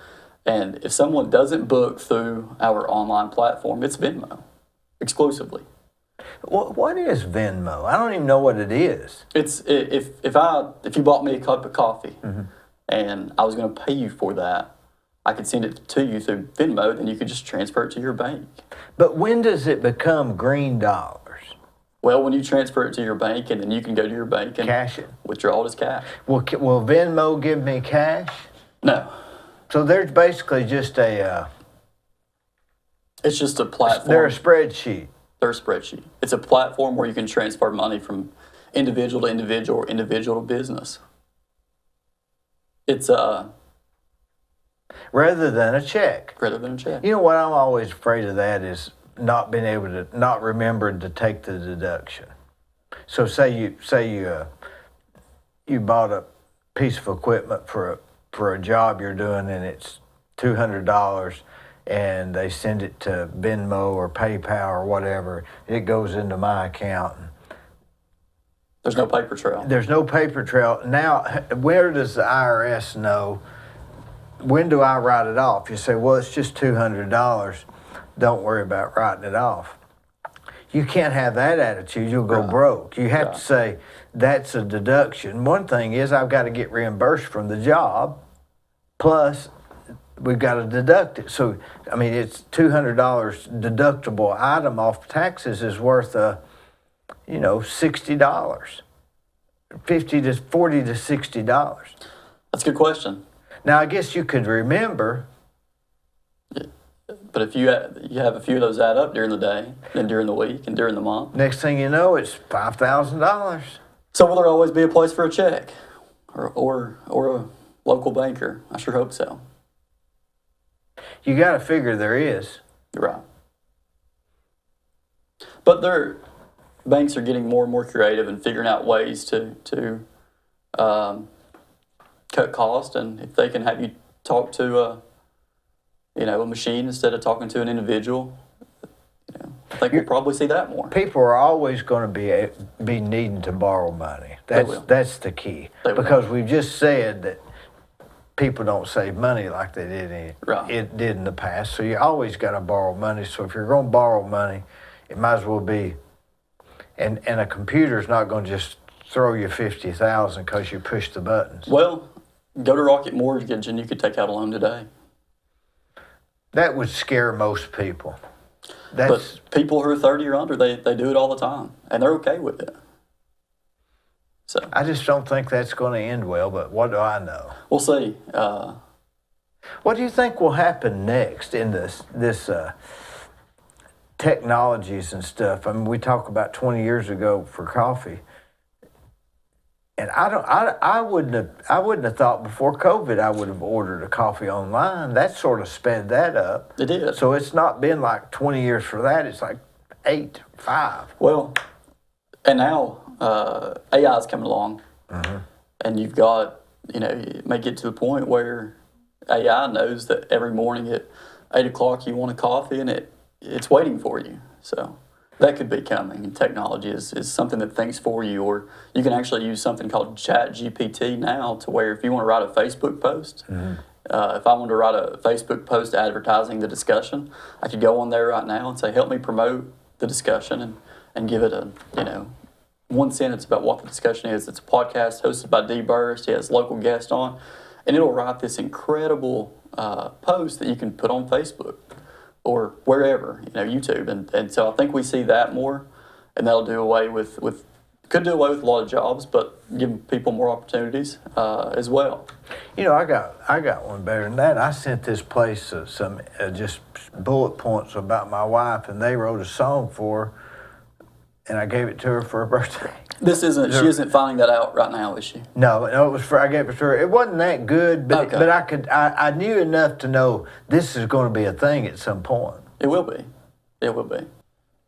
Speaker 2: and if someone doesn't book through our online platform, it's Venmo exclusively.
Speaker 1: What is Venmo? I don't even know what it is.
Speaker 2: It's if you bought me a cup of coffee, and I was going to pay you for that, I could send it to you through Venmo, then you could just transfer it to your bank.
Speaker 1: But when does it become green dollars?
Speaker 2: Well, when you transfer it to your bank, and then you can go to your bank and
Speaker 1: Cash it.
Speaker 2: withdraw it as cash.
Speaker 1: Will Venmo give me cash?
Speaker 2: No,
Speaker 1: So there's basically just
Speaker 2: it's just a platform.
Speaker 1: they're a spreadsheet.
Speaker 2: They're a spreadsheet. It's a platform where you can transfer money from individual to individual or individual to business. It's
Speaker 1: Rather than a check.
Speaker 2: rather than a check.
Speaker 1: You know what I'm always afraid of that is not remembering to take the deduction. So say you bought a piece of equipment for a job you're doing, and it's $200, and they send it to Venmo or PayPal or whatever. It goes into my account.
Speaker 2: There's no paper trail.
Speaker 1: There's no paper trail. Now, where does the IRS know? When do I write it off? You say, well, it's just $200. Don't worry about writing it off. You can't have that attitude. You'll go broke. You have to say, that's a deduction. One thing is I've got to get reimbursed from the job, plus we've got to deduct it. So, I mean, it's $200 deductible item off taxes is worth, $60, $40 to $60.
Speaker 2: That's a good question.
Speaker 1: Now, I guess you could remember.
Speaker 2: But if you have a few of those add up during the day, and during the week, and during the month.
Speaker 1: Next thing you know, it's $5,000.
Speaker 2: So will there always be a place for a check, or a local banker? I sure hope so.
Speaker 1: You got to figure there is.
Speaker 2: You're right. But banks are getting more and more creative and figuring out ways to cut cost, and if they can have you talk to a machine instead of talking to an individual, I think we'll probably see that more.
Speaker 1: People are always going to be needing to borrow money. That's the key. Because we've just said that people don't save money like they did in the past. So you always got to borrow money. So if you're going to borrow money, it might as well be. And a computer's not going to just throw you $50,000 because you push the buttons.
Speaker 2: Well, go to Rocket Mortgage and you could take out a loan today.
Speaker 1: That would scare most people.
Speaker 2: But people who are 30 or under, they do it all the time, and they're okay with it. So
Speaker 1: I just don't think that's going to end well, but what do I know?
Speaker 2: We'll see.
Speaker 1: What do you think will happen next in this technologies and stuff? I mean, we talk about 20 years ago for coffee. And I wouldn't have thought before COVID I would have ordered a coffee online. That sort of sped that up.
Speaker 2: It did.
Speaker 1: So it's not been like 20 years for that. It's like 5.
Speaker 2: Well, and now AI is coming along, and you've got, it may get to the point where AI knows that every morning at 8 o'clock you want a coffee, and it's waiting for you. So that could be coming. And technology is something that thinks for you, or you can actually use something called Chat GPT now, to where if you want to write a Facebook post, if I wanted to write a Facebook post advertising the discussion, I could go on there right now and say, help me promote the discussion, and give it a, one sentence about what the discussion is. It's a podcast hosted by Dee Burris. He has local guests on, and it'll write this incredible post that you can put on Facebook or wherever, YouTube. And so I think we see that more. and that'll do away with could do away with a lot of jobs, but give people more opportunities as well.
Speaker 1: You know, I got one better than that. I sent this place some just bullet points about my wife, and they wrote a song for her, and I gave it to her for her birthday.
Speaker 2: She isn't finding that out right now, is she?
Speaker 1: No, it was I gave it to her. It wasn't that good, but
Speaker 2: Okay.
Speaker 1: but I knew enough to know this is going to be a thing at some point.
Speaker 2: It will be. It will be.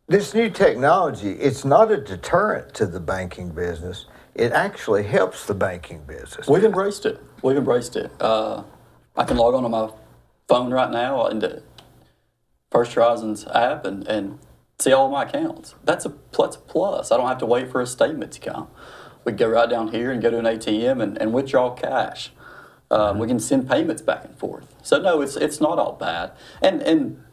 Speaker 1: This new technology, it's not a deterrent to the banking business. It actually helps the banking business.
Speaker 2: We've embraced it. I can log on my phone right now into First Horizon's app and see all of my accounts. That's a plus. I don't have to wait for a statement to come. We can go right down here and go to an ATM and withdraw cash. We can send payments back and forth. So no, it's not all bad. And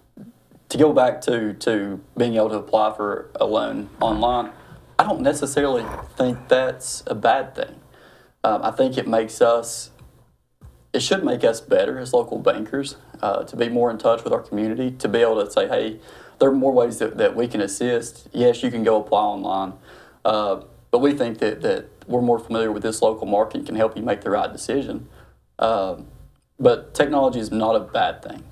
Speaker 2: to go back to being able to apply for a loan online, I don't necessarily think that's a bad thing. I think it should make us better as local bankers to be more in touch with our community, to be able to say, hey, there are more ways that we can assist. Yes, you can go apply online, but we think that we're more familiar with this local market and can help you make the right decision. But technology is not a bad thing.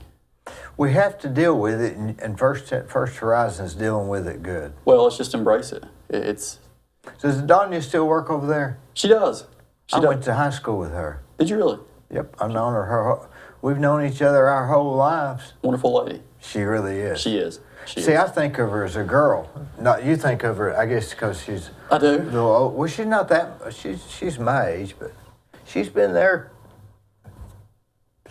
Speaker 1: We have to deal with it, and First Horizon is dealing with it good.
Speaker 2: Well, let's just embrace it. Does
Speaker 1: Donya still work over there?
Speaker 2: She does.
Speaker 1: I went to high school with her.
Speaker 2: Did you really?
Speaker 1: Yep, I've known her. We've known each other our whole lives.
Speaker 2: Wonderful lady.
Speaker 1: She really is.
Speaker 2: She is.
Speaker 1: I think of her as a girl. Not you think of her, I guess, because she's.
Speaker 2: I do.
Speaker 1: A little old. Well, she's not that. She's my age, but she's been there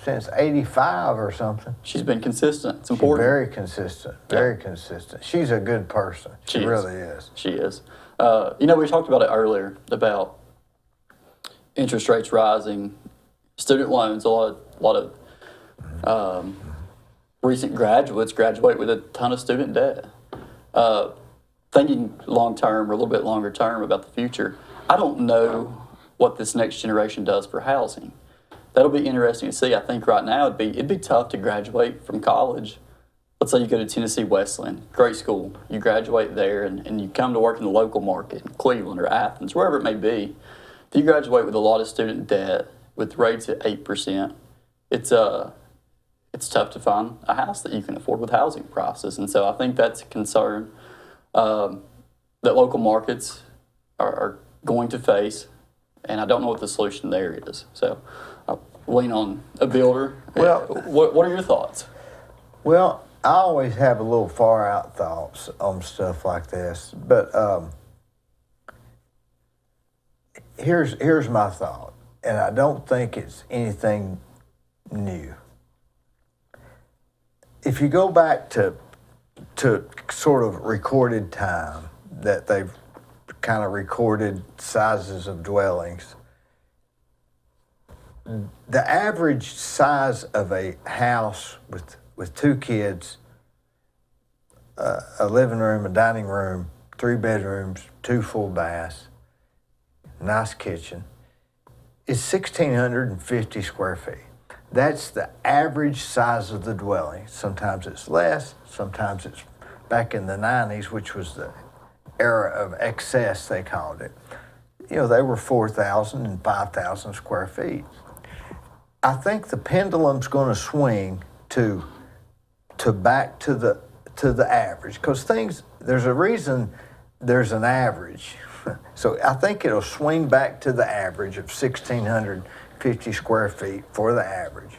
Speaker 1: since '85 or something.
Speaker 2: She's been consistent. It's
Speaker 1: She's
Speaker 2: important.
Speaker 1: very consistent. Very consistent. She's a good person. She really is.
Speaker 2: She is. We talked about it earlier about interest rates rising, student loans. A lot of recent graduates graduate with a ton of student debt. Thinking long term or a little bit longer term about the future, I don't know what this next generation does for housing. That'll be interesting to see. I think right now it'd be tough to graduate from college. Let's say you go to Tennessee Wesleyan, great school. You graduate there and you come to work in the local market in Cleveland or Athens, wherever it may be. If you graduate with a lot of student debt with rates at 8%, it's tough to find a house that you can afford with housing prices. And so I think that's a concern that local markets are going to face. And I don't know what the solution there is. So I'll lean on a builder.
Speaker 1: Well,
Speaker 2: what are your thoughts?
Speaker 1: Well, I always have a little far out thoughts on stuff like this, but here's my thought, and I don't think it's anything new. If you go back to sort of recorded time that they've kind of recorded sizes of dwellings, the average size of a house with two kids, a living room, a dining room, 3 bedrooms, 2 full baths, nice kitchen, is 1,650 square feet. That's the average size of the dwelling. Sometimes it's less, sometimes it's back in the 90s, which was the era of excess, they called it. They were 4,000 and 5,000 square feet. I think the pendulum's going to swing to back to the average, because there's a reason there's an average. So I think it'll swing back to the average of 1,650 square feet for the average.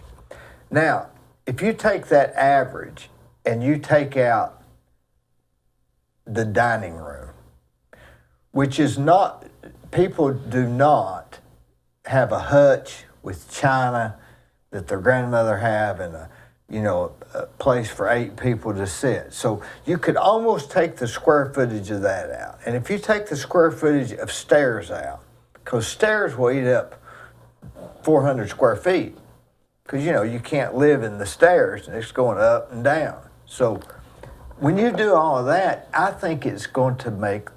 Speaker 1: Now, if you take that average and you take out the dining room, which is not, people do not have a hutch with china that their grandmother have and a place for 8 people to sit. So you could almost take the square footage of that out. And if you take the square footage of stairs out, because stairs will eat up 400 square feet, because you can't live in the stairs and it's going up and down. So when you do all of that, I think it's going to make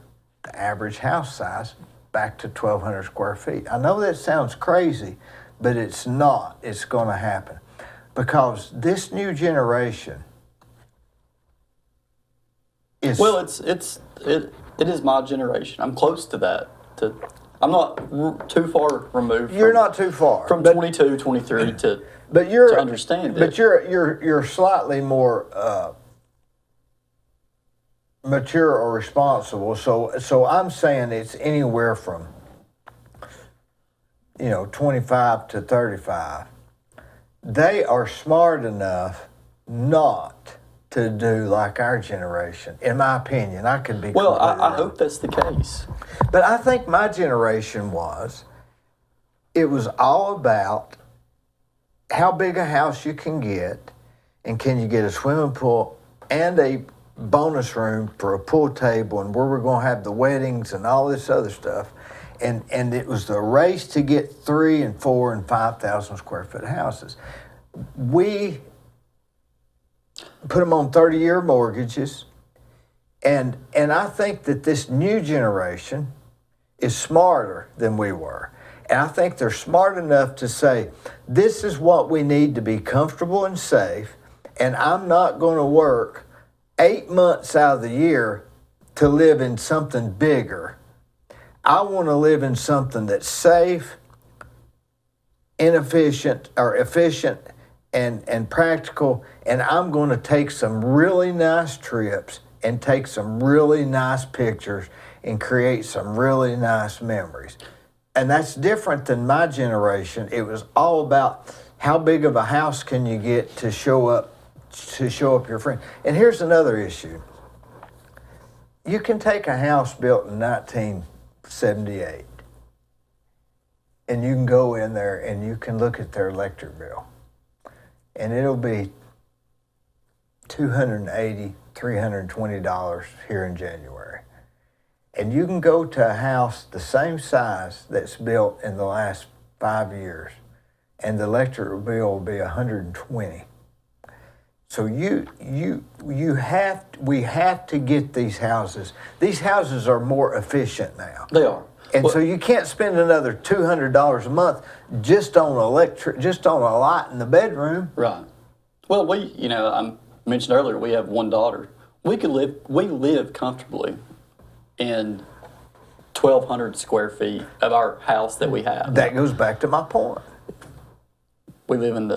Speaker 1: the average house size back to 1,200 square feet. I know that sounds crazy, but it's not. It's going to happen. Because this new generation is...
Speaker 2: Well, It is my generation. I'm close to that. I'm not too far removed.
Speaker 1: You're not too far.
Speaker 2: From 22, 23 to
Speaker 1: but you're,
Speaker 2: to understand it.
Speaker 1: But you're slightly more mature or responsible. So I'm saying it's anywhere from 25 to 35. They are smart enough not to do like our generation, in my opinion. I could be
Speaker 2: well. I
Speaker 1: wrong.
Speaker 2: hope that's the case.
Speaker 1: But I think my generation it was all about how big a house you can get, and can you get a swimming pool and a bonus room for a pool table, and where we're going to have the weddings and all this other stuff. And it was the race to get 3 and 4 and 5,000 square foot houses. We put them on 30-year mortgages, and I think that this new generation is smarter than we were. And I think they're smart enough to say, this is what we need to be comfortable and safe, and I'm not going to work 8 months out of the year to live in something bigger. I want to live in something that's safe, efficient, and practical, and I'm going to take some really nice trips and take some really nice pictures and create some really nice memories. And that's different than my generation. It was all about how big of a house can you get to show up your friend. And here's another issue. You can take a house built in 1978 and you can go in there and you can look at their electric bill, and it'll be $280, $320 here in January. And you can go to a house the same size that's built in the last 5 years, and the electric bill will be $120. So we have to get these houses. These houses are more efficient now.
Speaker 2: They are.
Speaker 1: And so you can't spend another $200 a month just on a light in the bedroom.
Speaker 2: Right. Well, I mentioned earlier, we have one daughter. We live comfortably in 1,200 square feet of our house that we have.
Speaker 1: That goes back to my point.
Speaker 2: We live in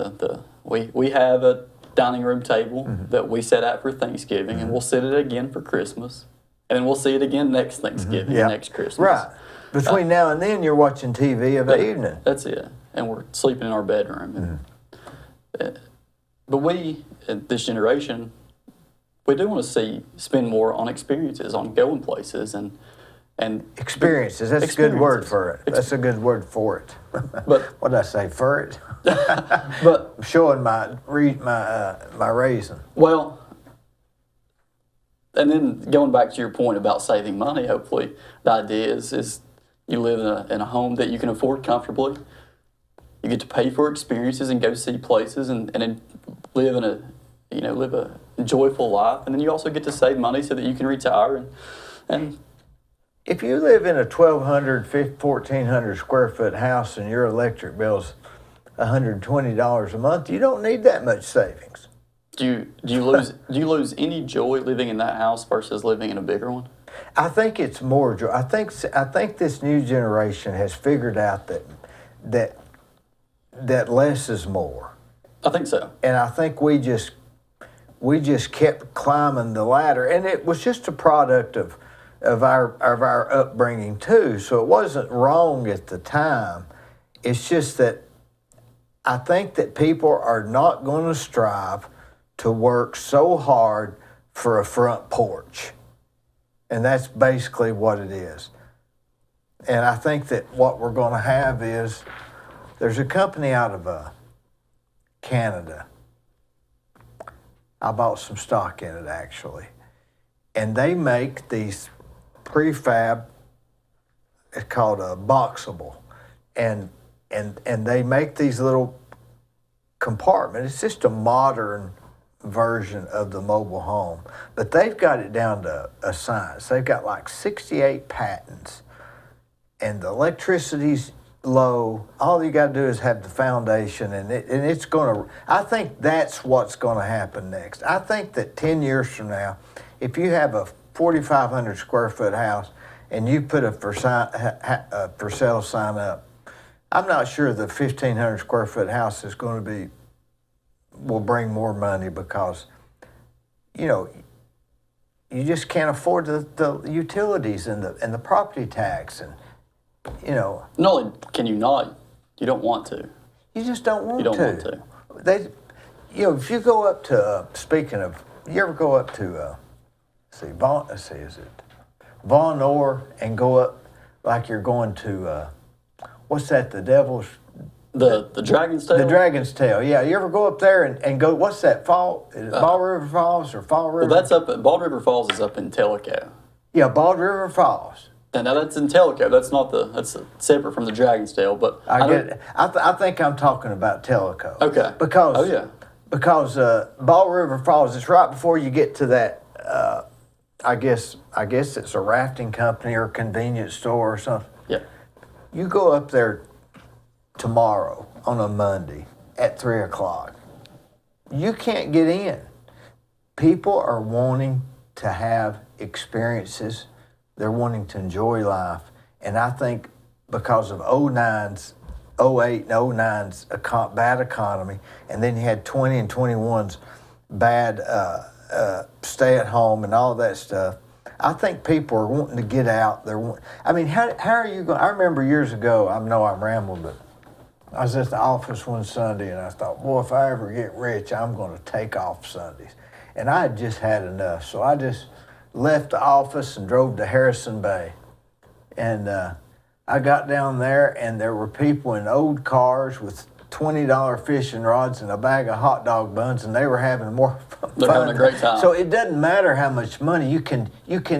Speaker 2: we have a dining room table that we set out for Thanksgiving, and we'll sit it again for Christmas, and then we'll see it again next Thanksgiving, and next Christmas.
Speaker 1: Right. Between now and then, you're watching TV of the evening.
Speaker 2: That's it. And we're sleeping in our bedroom. But we, this generation, we do want to spend more on experiences, on going places and
Speaker 1: experiences. That's a good word for it. That's a good word for it.
Speaker 2: But
Speaker 1: what did I say? For it?
Speaker 2: But
Speaker 1: I'm showing my raisin.
Speaker 2: Well, and then going back to your point about saving money, hopefully the idea is you live in a home that you can afford comfortably. You get to pay for experiences and go see places and live a joyful life, and then you also get to save money so that you can retire and.
Speaker 1: If you live in a 1,200, 1,400 square foot house and your electric bill's $120 a month, you don't need that much savings.
Speaker 2: Do you lose any joy living in that house versus living in a bigger one?
Speaker 1: I think it's more joy. I think this new generation has figured out that less is more.
Speaker 2: I think so.
Speaker 1: And I think we just kept climbing the ladder, and it was just a product of our upbringing too. So it wasn't wrong at the time. It's just that I think that people are not going to strive to work so hard for a front porch. And that's basically what it is. And I think that what we're going to have is, there's a company out of Canada. I bought some stock in it actually. And they make these prefab, it's called a boxable. And they make these little compartments. It's just a modern version of the mobile home, but they've got it down to a science. They've got like 68 patents, and the electricity's low. All you got to do is have the foundation, and it's going to. I think that's what's going to happen next. I think that 10 years from now, if you have a 4,500 square foot house and you put a for sale sign up, I'm not sure the 1,500 square foot house is going to will bring more money because, you know, you just can't afford the utilities and the property tax and, you know.
Speaker 2: Not only can you not, you don't want to.
Speaker 1: You just don't want to.
Speaker 2: You don't want to.
Speaker 1: They, you know, if you go up to, speaking of, you ever go up to, is it Von Orr and go up like you're going to, what's that, the Devil's?
Speaker 2: The Dragon's Tail?
Speaker 1: The Dragon's Tail, yeah. You ever go up there and go, what's that, is it Bald River Falls or Fall River?
Speaker 2: Well, that's Bald River Falls is up in Tellico.
Speaker 1: Yeah, Bald River Falls.
Speaker 2: Now that's in Tellico. That's separate from the Dragon's Tail, but
Speaker 1: I get it. I think I'm talking about Tellico.
Speaker 2: Okay.
Speaker 1: Because Bald River Falls, it's right before you get to that. I guess it's a rafting company or convenience store or something.
Speaker 2: Yeah.
Speaker 1: You go up there tomorrow on a Monday at 3:00. You can't get in. People are wanting to have experiences. They're wanting to enjoy life. And I think because of 09's, 08 and 09's bad economy, and then you had 20 and 21's bad stay at home and all that stuff, I think people are wanting to get out. I mean, how are you going? I remember years ago, I know I'm rambling, but I was at the office one Sunday and I thought, boy, if I ever get rich, I'm going to take off Sundays. And I had just had enough. So I just left the office and drove to Harrison Bay. And I got down there and there were people in old cars with $20 fishing rods and a bag of hot dog buns, and they were having more fun.
Speaker 2: They're having a great time.
Speaker 1: So it doesn't matter how much money you can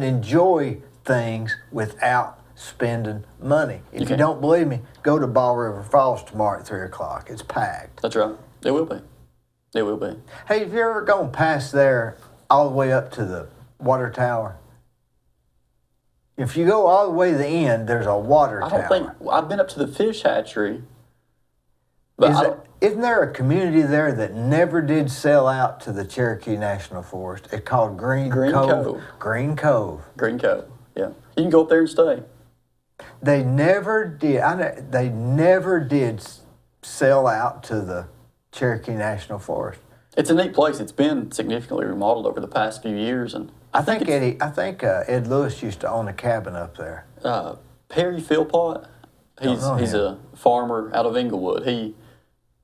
Speaker 1: enjoy things without spending money. If you don't believe me, go to Bald River Falls tomorrow at 3:00. It's packed.
Speaker 2: That's right. It will be. It will be.
Speaker 1: Hey, have you ever gone past there all the way up to the water tower? If you go all the way to the end, there's a water tower.
Speaker 2: I don't think I've been up to the fish hatchery. But
Speaker 1: isn't there a community there that never did sell out to the Cherokee National Forest? It's called Green Cove. Green Cove.
Speaker 2: Green Cove. Yeah, you can go up there and stay.
Speaker 1: They never did. They never did sell out to the Cherokee National Forest.
Speaker 2: It's a neat place. It's been significantly remodeled over the past few years, and
Speaker 1: I think Ed Lewis used to own a cabin up there.
Speaker 2: Perry Philpott. He's a farmer out of Inglewood. He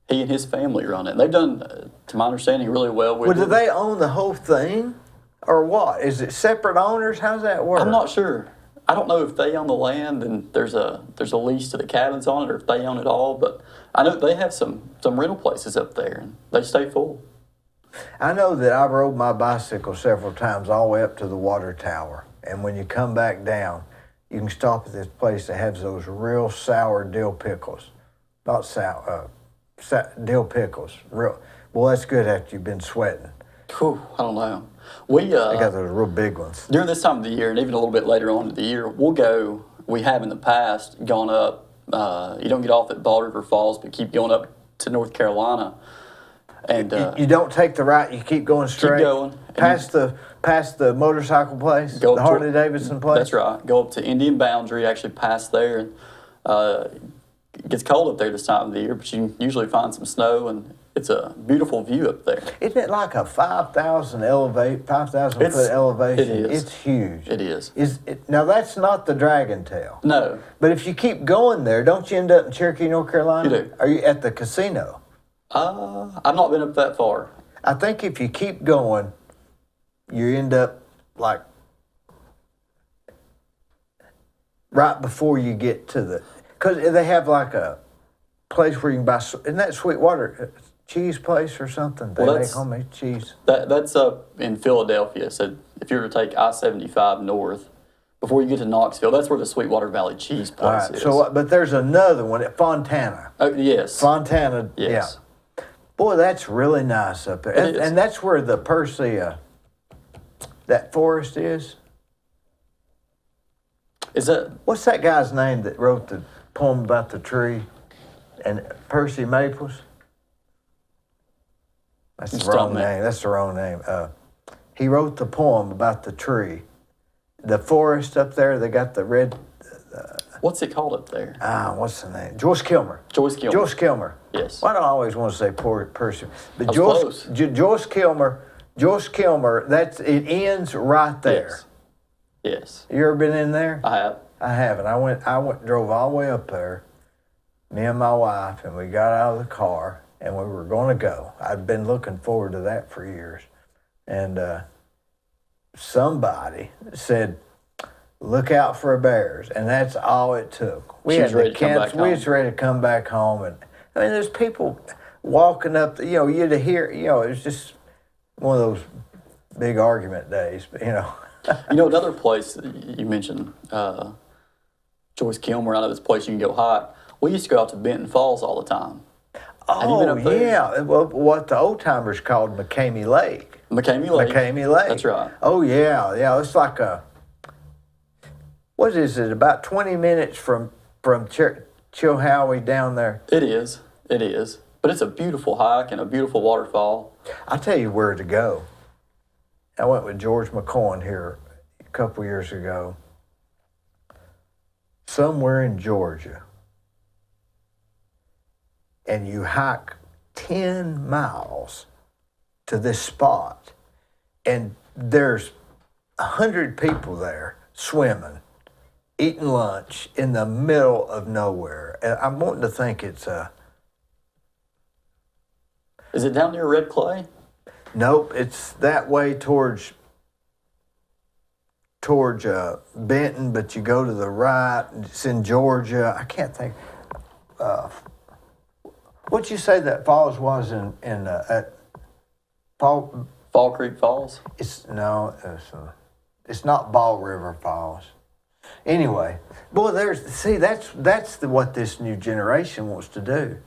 Speaker 2: and his family run it. And they've done, to my understanding, really well with it.
Speaker 1: Well, do they own the whole thing, or what? Is it separate owners? How's that work?
Speaker 2: I'm not sure. I don't know if they own the land and there's a lease to the cabins on it, or if they own it all. But I know they have some rental places up there, and they stay full.
Speaker 1: I know that I've rode my bicycle several times all the way up to the water tower, and when you come back down, you can stop at this place that has those real sour dill pickles. Not sour, dill pickles. Well, that's good after you've been sweating.
Speaker 2: Whew, I don't know.
Speaker 1: They got those real big ones.
Speaker 2: During this time of the year, and even a little bit later on in the year, we have in the past gone up, you don't get off at Bald River Falls, but keep going up to North Carolina. And
Speaker 1: you don't take the right, you keep going straight.
Speaker 2: Keep going.
Speaker 1: Past the motorcycle place, the Harley Davidson place.
Speaker 2: That's right. Go up to Indian Boundary, actually past there. And it gets cold up there this time of the year, but you can usually find some snow, and it's a beautiful view up there.
Speaker 1: Isn't it like a 5,000 foot elevation?
Speaker 2: It is.
Speaker 1: It's huge.
Speaker 2: It is.
Speaker 1: Now, that's not the Dragon Tail.
Speaker 2: No.
Speaker 1: But if you keep going there, don't you end up in Cherokee, North Carolina?
Speaker 2: You do.
Speaker 1: Are you at the casino?
Speaker 2: I've not been up that far.
Speaker 1: I think if you keep going, you end up like right before you get to because they have like a place where you can buy, isn't that Sweetwater cheese place or something? They make homemade cheese.
Speaker 2: That's up in Philadelphia. So if you were to take I-75 north, before you get to Knoxville, that's where the Sweetwater Valley cheese place is.
Speaker 1: So, but there's another one at Fontana.
Speaker 2: Oh, yes.
Speaker 1: Fontana,
Speaker 2: yes.
Speaker 1: Yeah. Boy, that's really nice up there. And that's where the Percy, that forest is.
Speaker 2: Is that?
Speaker 1: What's that guy's name that wrote the poem about the tree? And Percy Maples? That's the wrong name. That's the wrong name. He wrote the poem about the tree. the forest up there. They got the red.
Speaker 2: What's it called up there?
Speaker 1: What's the name? Joyce Kilmer.
Speaker 2: Joyce Kilmer.
Speaker 1: Joyce Kilmer.
Speaker 2: Yes.
Speaker 1: Why do I always want to say poor person? But
Speaker 2: That
Speaker 1: Joyce,
Speaker 2: was close.
Speaker 1: Joyce Kilmer. Joyce Kilmer. It ends right there.
Speaker 2: Yes.
Speaker 1: You ever been in there?
Speaker 2: I have.
Speaker 1: I haven't. Drove all the way up there, me and my wife, and we got out of the car, and we were going to go. I'd been looking forward to that for years. And somebody said, look out for bears. And that's all it took.
Speaker 2: She was ready to come back
Speaker 1: We
Speaker 2: home.
Speaker 1: was ready to come back home. And I mean, there's people walking up, you'd hear, it was just one of those big argument days,
Speaker 2: Another place that you mentioned, Joyce Kilmer, I know this place you can go hike. We used to go out to Benton Falls all the time. Have you been up there?
Speaker 1: Yeah. Well, what the old timers called McCamey Lake.
Speaker 2: McCamey Lake.
Speaker 1: McCamey Lake.
Speaker 2: That's right.
Speaker 1: Oh, yeah. Yeah, it's like what is it, about 20 minutes from Chilhowie down there?
Speaker 2: It is. It is. But it's a beautiful hike and a beautiful waterfall.
Speaker 1: I'll tell you where to go. I went with George McCoy here a couple years ago. Somewhere in Georgia. And you hike 10 miles to this spot. And there's 100 people there swimming, eating lunch in the middle of nowhere. And I'm wanting to think it's
Speaker 2: Is it down near Red Clay?
Speaker 1: nope, it's that way towards Benton, but you go to the right. It's in Georgia. I can't think. What'd you say that falls was at Fall?
Speaker 2: Fall Creek Falls?
Speaker 1: It's not Ball River Falls. Anyway, boy, that's what this new generation wants to do.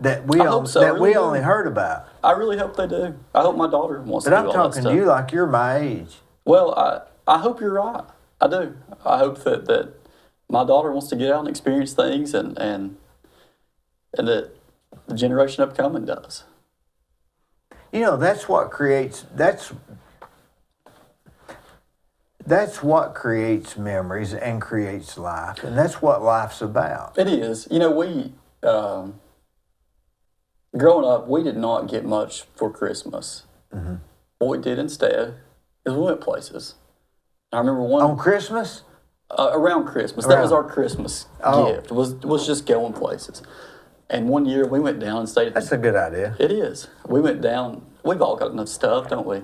Speaker 1: That we
Speaker 2: I hope so, I really do.
Speaker 1: only heard about.
Speaker 2: I really hope they do. I hope my daughter wants
Speaker 1: But
Speaker 2: to
Speaker 1: I'm
Speaker 2: do all that
Speaker 1: talking
Speaker 2: stuff.
Speaker 1: to you like you're my age.
Speaker 2: Well, I hope you're right. I do. I hope that my daughter wants to get out and experience things and that the generation upcoming does.
Speaker 1: That's what creates memories and creates life, and that's what life's about.
Speaker 2: It is. We growing up, we did not get much for Christmas.
Speaker 1: Mm-hmm.
Speaker 2: What we did instead is we went places. I remember
Speaker 1: On Christmas?
Speaker 2: around Christmas. That was our Christmas gift. Was just going places. And one year we went down and stayed.
Speaker 1: That's a good idea.
Speaker 2: It is. We went down. We've all got enough stuff, don't we?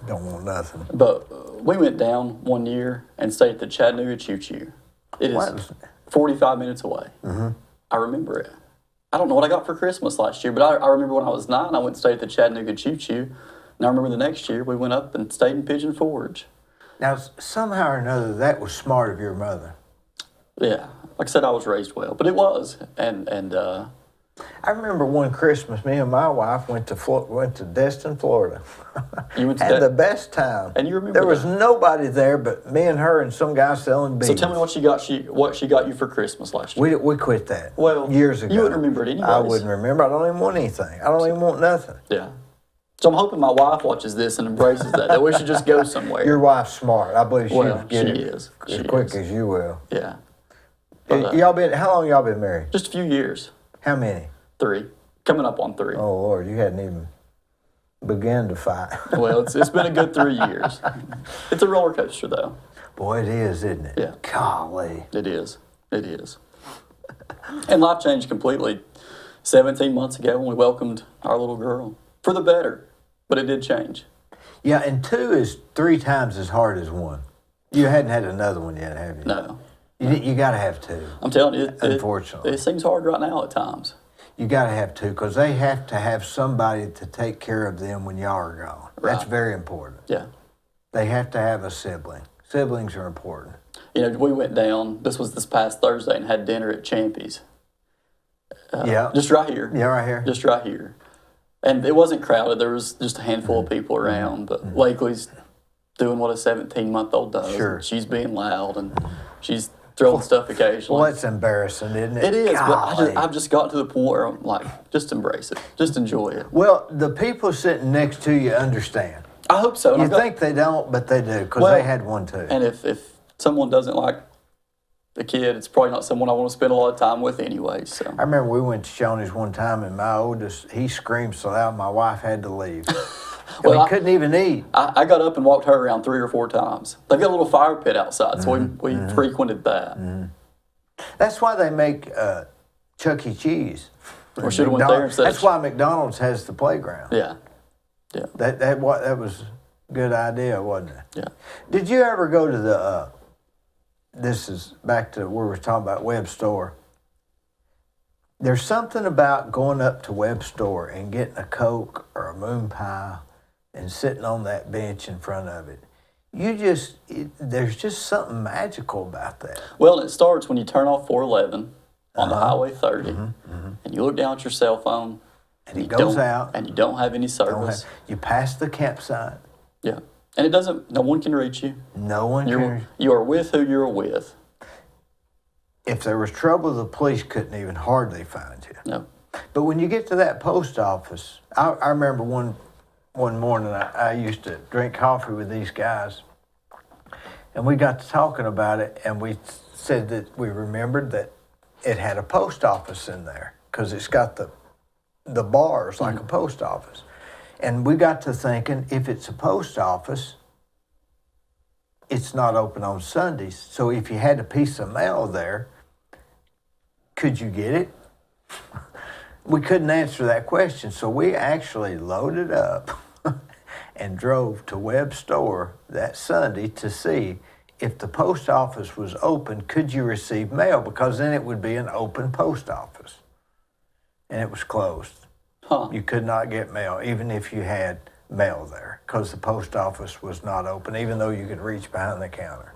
Speaker 1: Don't want nothing.
Speaker 2: But we went down one year and stayed at the Chattanooga Choo Choo. It is 45 minutes away.
Speaker 1: Mm-hmm.
Speaker 2: I remember it. I don't know what I got for Christmas last year, but I remember when I was 9, I went and stayed at the Chattanooga Choo Choo. And I remember the next year we went up and stayed in Pigeon Forge.
Speaker 1: Now, somehow or another, that was smart of your mother.
Speaker 2: Yeah. Like I said, I was raised well, but it was. And
Speaker 1: I remember one Christmas, me and my wife went to Destin, Florida.
Speaker 2: You went to
Speaker 1: Had the best time.
Speaker 2: And you remember
Speaker 1: there was
Speaker 2: that.
Speaker 1: nobody there but me and her and some guy selling beans.
Speaker 2: So tell me what she got you for Christmas last year.
Speaker 1: We quit that.
Speaker 2: Well,
Speaker 1: years ago.
Speaker 2: you wouldn't remember it anyways.
Speaker 1: I wouldn't remember. I don't even want anything. I don't even want nothing.
Speaker 2: Yeah. So I'm hoping my wife watches this and embraces that we should just go somewhere.
Speaker 1: Your wife's smart. I believe she'll get
Speaker 2: she
Speaker 1: it
Speaker 2: is.
Speaker 1: as
Speaker 2: She
Speaker 1: quick
Speaker 2: is.
Speaker 1: as you will.
Speaker 2: Yeah.
Speaker 1: How long y'all been married?
Speaker 2: Just a few years.
Speaker 1: How many?
Speaker 2: 3. Coming up on 3.
Speaker 1: Oh Lord, you hadn't even begun to fight.
Speaker 2: Well, it's been a good 3 years. It's a roller coaster, though.
Speaker 1: Boy, it is, isn't it?
Speaker 2: Yeah.
Speaker 1: Golly.
Speaker 2: It is. It is. And life changed completely 17 months ago when we welcomed our little girl. For the better, but it did change.
Speaker 1: Yeah, and 2 is 3 times as hard as 1. You hadn't had another one yet, have you?
Speaker 2: No.
Speaker 1: You got to have 2.
Speaker 2: I'm telling you,
Speaker 1: Unfortunately.
Speaker 2: it seems hard right now at times.
Speaker 1: You got to have 2 because they have to have somebody to take care of them when y'all are gone.
Speaker 2: Right.
Speaker 1: That's very important.
Speaker 2: Yeah.
Speaker 1: They have to have a sibling. Siblings are important.
Speaker 2: We went down, this was this past Thursday, and had dinner at Champy's.
Speaker 1: Yeah.
Speaker 2: Just right here.
Speaker 1: Yeah, right here.
Speaker 2: Just right here. And it wasn't crowded. There was just a handful of people around. But Blakely's doing what a 17-month-old does.
Speaker 1: Sure.
Speaker 2: She's being loud, and she's throwing stuff occasionally.
Speaker 1: Well, that's embarrassing, isn't it?
Speaker 2: It is,
Speaker 1: Golly.
Speaker 2: but I've just got to the point where I'm like, just embrace it. Just enjoy it.
Speaker 1: Well, the people sitting next to you understand.
Speaker 2: I hope so. And
Speaker 1: You
Speaker 2: I've got-
Speaker 1: think they don't, but they do, because
Speaker 2: Well,
Speaker 1: they had one too.
Speaker 2: And if someone doesn't like the kid, it's probably not someone I want to spend a lot of time with anyway. So
Speaker 1: I remember we went to Shoney's one time, and my oldest, he screamed so loud my wife had to leave.
Speaker 2: Well,
Speaker 1: we couldn't even eat.
Speaker 2: I got up and walked her around 3 or 4 times. They've got a little fire pit outside, so we frequented that.
Speaker 1: That's why they make Chuck E. Cheese.
Speaker 2: We should have went there instead.
Speaker 1: That's why McDonald's has the playground.
Speaker 2: Yeah, yeah,
Speaker 1: That was a good idea, wasn't it?
Speaker 2: yeah.
Speaker 1: Did you ever go to the? This is back to where we were talking about Web Store. There's something about going up to Web Store and getting a Coke or a moon pie and sitting on that bench in front of it. There's just something magical about that.
Speaker 2: Well, it starts when you turn off 411 on the
Speaker 1: Uh-huh.
Speaker 2: Highway 30, and you look down at your cell phone,
Speaker 1: And it
Speaker 2: you
Speaker 1: goes
Speaker 2: don't-
Speaker 1: out.
Speaker 2: and you don't have any service.
Speaker 1: You pass the campsite.
Speaker 2: Yeah, and it doesn't. No one can reach you.
Speaker 1: No one can.
Speaker 2: You are with who you're with.
Speaker 1: If there was trouble, the police couldn't even hardly find you.
Speaker 2: No.
Speaker 1: But when you get to that post office, I remember one morning I used to drink coffee with these guys, and we got to talking about it, and we said that we remembered that it had a post office in there because it's got the bars like a post office. And we got to thinking, if it's a post office, it's not open on Sundays. So if you had a piece of mail there, could you get it? We couldn't answer that question. So we actually loaded up and drove to Web Store that Sunday to see if the post office was open, could you receive mail? Because then it would be an open post office. And it was closed.
Speaker 2: Huh.
Speaker 1: You could not get mail, even if you had mail there, because the post office was not open, even though you could reach behind the counter.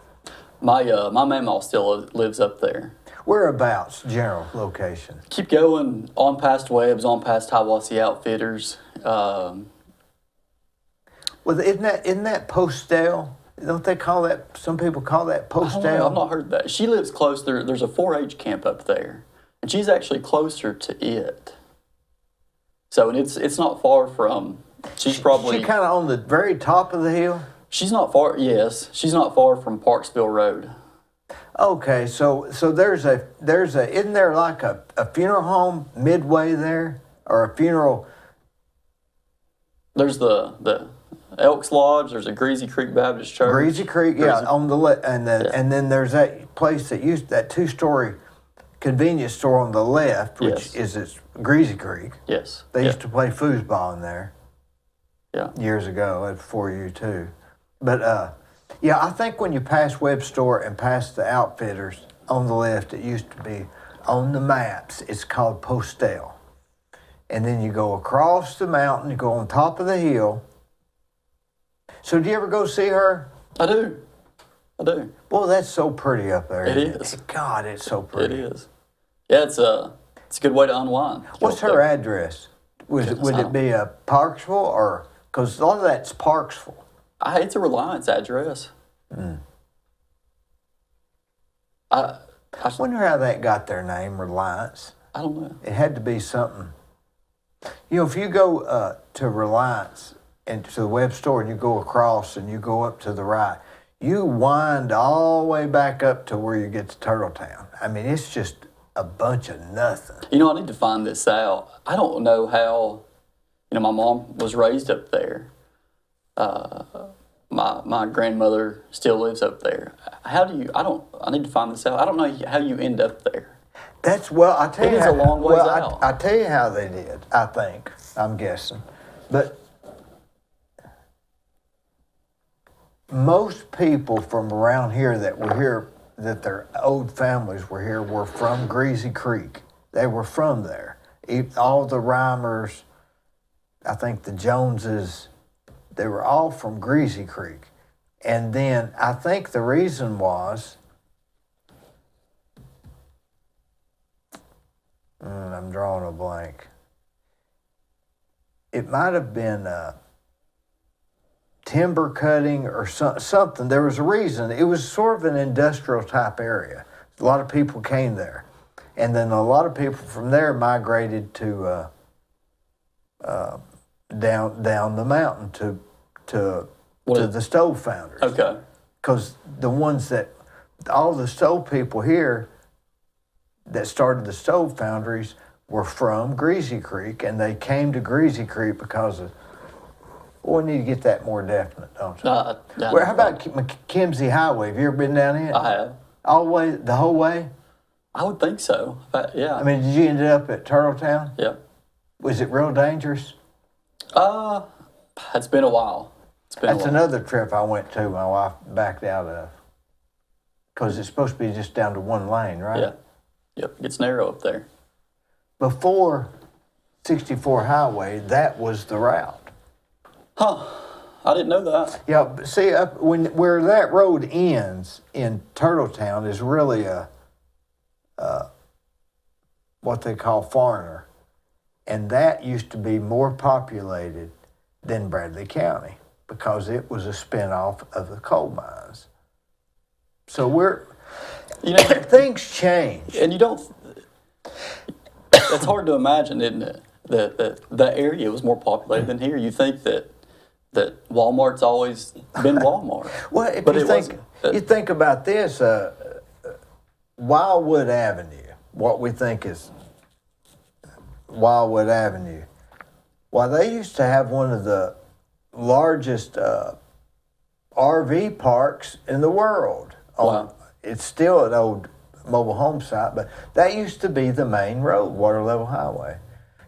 Speaker 2: My mamaw still lives up there.
Speaker 1: Whereabouts, general location?
Speaker 2: Keep going on past Webb's, on past Hiawassee Outfitters.
Speaker 1: Well, isn't that postal? Don't they call that? Some people call that
Speaker 2: I don't know,
Speaker 1: postal.
Speaker 2: I've not heard that. She lives close there. There's a 4-H camp up there, and she's actually closer to it. So, and it's not far from. She's probably.
Speaker 1: She kind of on the very top of the hill.
Speaker 2: She's not far. Yes, she's not far from Parksville Road.
Speaker 1: Okay, so there's a isn't there like a funeral home midway there, or a funeral?
Speaker 2: There's the Elks Lodge. There's a Greasy Creek Baptist Church.
Speaker 1: Greasy Creek, yeah,
Speaker 2: Greasy-
Speaker 1: on the left, and then there's that place that used that 2-story convenience store on the left, which
Speaker 2: Yes.
Speaker 1: is Greasy Creek.
Speaker 2: Yes.
Speaker 1: They
Speaker 2: yeah.
Speaker 1: used to play foosball in there
Speaker 2: Yeah.
Speaker 1: years ago, before you too. But yeah, I think when you pass Web Store and pass the Outfitters on the left, it used to be on the maps. It's called Postal, and then you go across the mountain, you go on top of the hill. So, do you ever go see her?
Speaker 2: I do.
Speaker 1: Well, that's so pretty up there.
Speaker 2: It
Speaker 1: isn't
Speaker 2: is.
Speaker 1: God, it's so
Speaker 2: It
Speaker 1: pretty.
Speaker 2: is. Yeah, it's a good way to unwind.
Speaker 1: What's her address? Would
Speaker 2: Goodness, I
Speaker 1: it
Speaker 2: don't-
Speaker 1: be a Parksville, or because a lot of that's Parksville?
Speaker 2: It's a Reliance address. I
Speaker 1: Wonder how that got their name, Reliance.
Speaker 2: I don't know.
Speaker 1: It had to be something. You know, if you go to Reliance and to the Web Store and you go across and you go up to the right, you wind all the way back up to where you get to Turtletown. I mean, it's just a bunch of nothing.
Speaker 2: You know, I need to find this out. I don't know how. You know, my mom was raised up there. My grandmother still lives up there. How do you? I need to find this out. I don't know how you end up there.
Speaker 1: That's, well, I tell
Speaker 2: It
Speaker 1: you
Speaker 2: is
Speaker 1: how,
Speaker 2: a long ways
Speaker 1: well,
Speaker 2: out.
Speaker 1: I tell you how they did, I think. I'm guessing. But most people from around here that were here, that their old families were here, were from Greasy Creek. They were from there. All the Reimers, I think the Joneses, they were all from Greasy Creek. And then I think the reason was, I'm drawing a blank. It might have been timber cutting or something. There was a reason. It was sort of an industrial type area. A lot of people came there. And then a lot of people from there migrated to down the mountain to
Speaker 2: What?
Speaker 1: the stove founders.
Speaker 2: Okay.
Speaker 1: Because the ones that, all the stove people here that started the stove foundries were from Greasy Creek, and they came to Greasy Creek because of, well, we need to get that more definite, don't you?
Speaker 2: Yeah,
Speaker 1: Well, how about McKimsey Highway? Have you ever been down it?
Speaker 2: I have.
Speaker 1: All the way, the whole way?
Speaker 2: I would think so. Yeah.
Speaker 1: I mean, did you end up at Turtletown?
Speaker 2: Yeah.
Speaker 1: Was it real dangerous?
Speaker 2: It's been a while.
Speaker 1: That's another trip I went to, my wife backed out of. Because it's supposed to be just down to one lane, right?
Speaker 2: Yeah. Yep. It gets narrow up there.
Speaker 1: Before 64 Highway, that was the route.
Speaker 2: Huh. I didn't know that.
Speaker 1: Yeah, but see, where that road ends in Turtletown is really what they call foreigner. And that used to be more populated than Bradley County because it was a spinoff of the coal mines. So things change.
Speaker 2: And you don't. It's hard to imagine, isn't it? That area was more populated than here. You think that Walmart's always been Walmart.
Speaker 1: Well, if
Speaker 2: But
Speaker 1: you
Speaker 2: it
Speaker 1: think
Speaker 2: wasn't.
Speaker 1: you think about this, Wildwood Avenue, what we think is Wildwood Avenue. Well, they used to have one of the largest RV parks in the world.
Speaker 2: Wow.
Speaker 1: It's still an old mobile home site, but that used to be the main road, water level highway.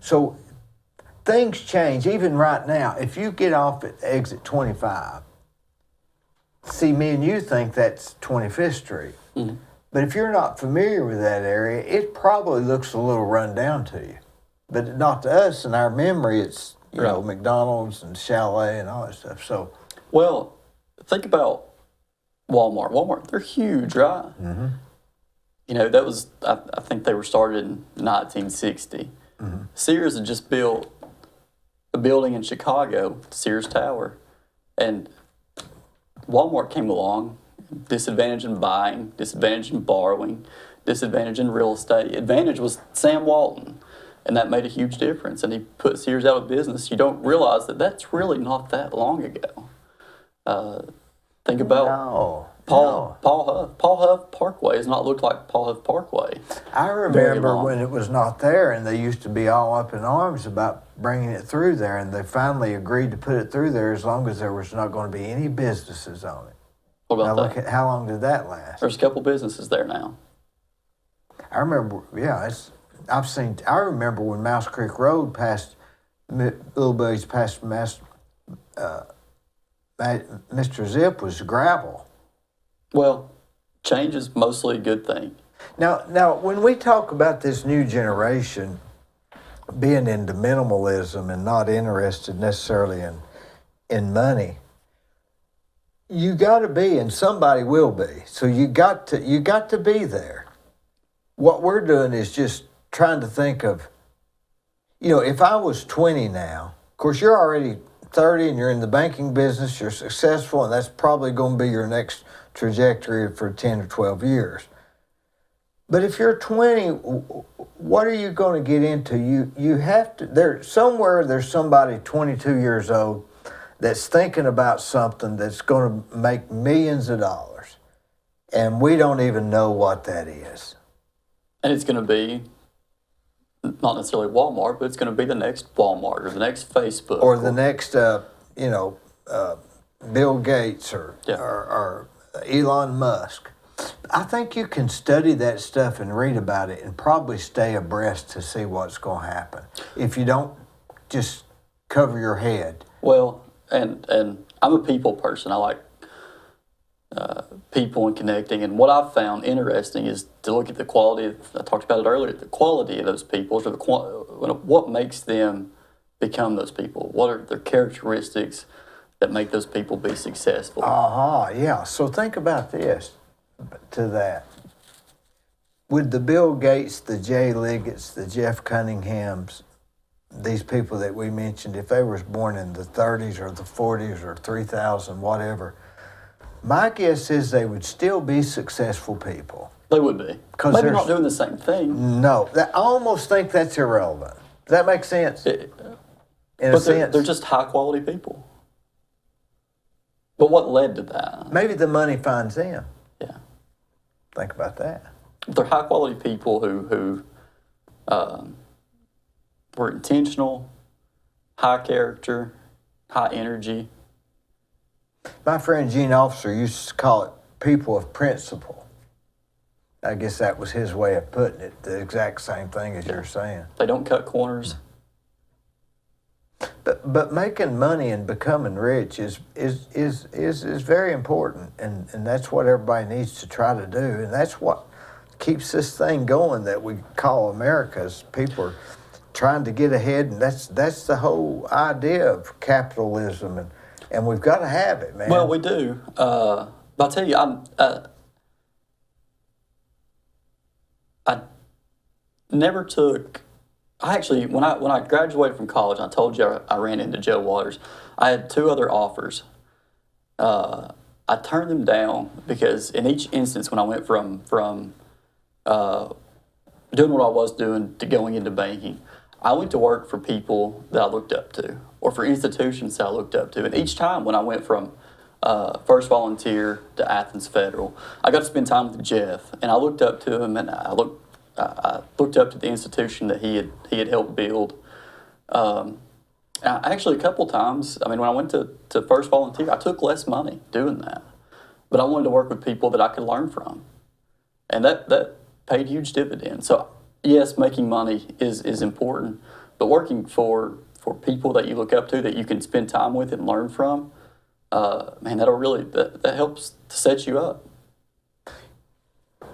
Speaker 1: So things change. Even right now, if you get off at exit 25, see, me and you think that's 25th Street.
Speaker 2: Mm-hmm.
Speaker 1: But if you're not familiar with that area, it probably looks a little run down to you. But not to us. In our memory, it's, you know, McDonald's and Chalet and all that stuff. So,
Speaker 2: Well, think about Walmart. Walmart, they're huge, right?
Speaker 1: Mm-hmm.
Speaker 2: You know, that was, I think they were started in 1960.
Speaker 1: Mm-hmm.
Speaker 2: Sears had just built a building in Chicago, Sears Tower. And Walmart came along, disadvantage in buying, disadvantage in borrowing, disadvantage in real estate. Advantage was Sam Walton, and that made a huhuge difference. And he put Sears out of business. You don't realize that that's really not that long ago. Think about Paul Huff. Paul Huff Parkway has not looked like Paul Huff Parkway.
Speaker 1: I remember when it was not there, and they used to be all up in arms about bringing it through there, and they finally agreed to put it through there as long as there was not going to be any businesses on it.
Speaker 2: What about
Speaker 1: Now
Speaker 2: that?
Speaker 1: look at how long did that last?
Speaker 2: There's a couple businesses there now.
Speaker 1: I remember, I remember when Mouse Creek Road passed, Little Buddy's past Mr. Zip was gravel.
Speaker 2: Well, change is mostly a good thing.
Speaker 1: Now, when we talk about this new generation being into minimalism and not interested necessarily in money, you got to be, and somebody will be. So you got to be there. What we're doing is just trying to think of, you know, if I was 20 now, of course you're already 30 and you're in the banking business, you're successful, and that's probably going to be your next trajectory for 10 or 12 years. But if you're 20, what are you going to get into? You have to, there's somebody 22 years old that's thinking about something that's going to make millions of dollars, and we don't even know what that is.
Speaker 2: And it's going to be not necessarily Walmart, but it's going to be the next Walmart or the next Facebook.
Speaker 1: Or the next, Bill Gates or Elon Musk. I think you can study that stuff and read about it and probably stay abreast to see what's going to happen if you don't just cover your head.
Speaker 2: Well, and I'm a people person. I like people and connecting. And what I've found interesting is to look at the quality. I talked about it earlier. The quality of those people, or what makes them become those people. What are their characteristics that make those people be successful?
Speaker 1: Yeah. So think about this. To that, with the Bill Gates, the Jay Liggett's, the Jeff Cunninghams, these people that we mentioned, if they were born in the 30s or the 40s or 3000, whatever, my guess is they would still be successful people.
Speaker 2: They would be. Maybe not doing the same thing.
Speaker 1: No, I almost think that's irrelevant. Does that make sense? In a sense?
Speaker 2: They're just high quality people. But what led to that?
Speaker 1: Maybe the money finds them.
Speaker 2: Yeah.
Speaker 1: Think about that.
Speaker 2: They're high quality people who were intentional, high character, high energy.
Speaker 1: My friend Gene Officer used to call it people of principle. I guess that was his way of putting it, the exact same thing as you're saying.
Speaker 2: They don't cut corners.
Speaker 1: But making money and becoming rich is very important, and that's what everybody needs to try to do, and that's what keeps this thing going that we call America. Is people are trying to get ahead, and that's the whole idea of capitalism, and we've got to have it, man.
Speaker 2: Well, we do. But I'll tell you, I never took. I actually, when I graduated from college, I told you I ran into Joe Waters. I had 2 other offers. I turned them down because in each instance, when I went from doing what I was doing to going into banking, I went to work for people that I looked up to, or for institutions that I looked up to. And each time when I went from First Volunteer to Athens Federal, I got to spend time with Jeff, and I looked up to him, and I looked up to the institution that he had helped build. Actually, a couple times, I mean, when I went to First Volunteer, I took less money doing that. But I wanted to work with people that I could learn from. And that paid huge dividends. So, yes, making money is important, but working for people that you look up to, that you can spend time with and learn from, man, that helps to set you up.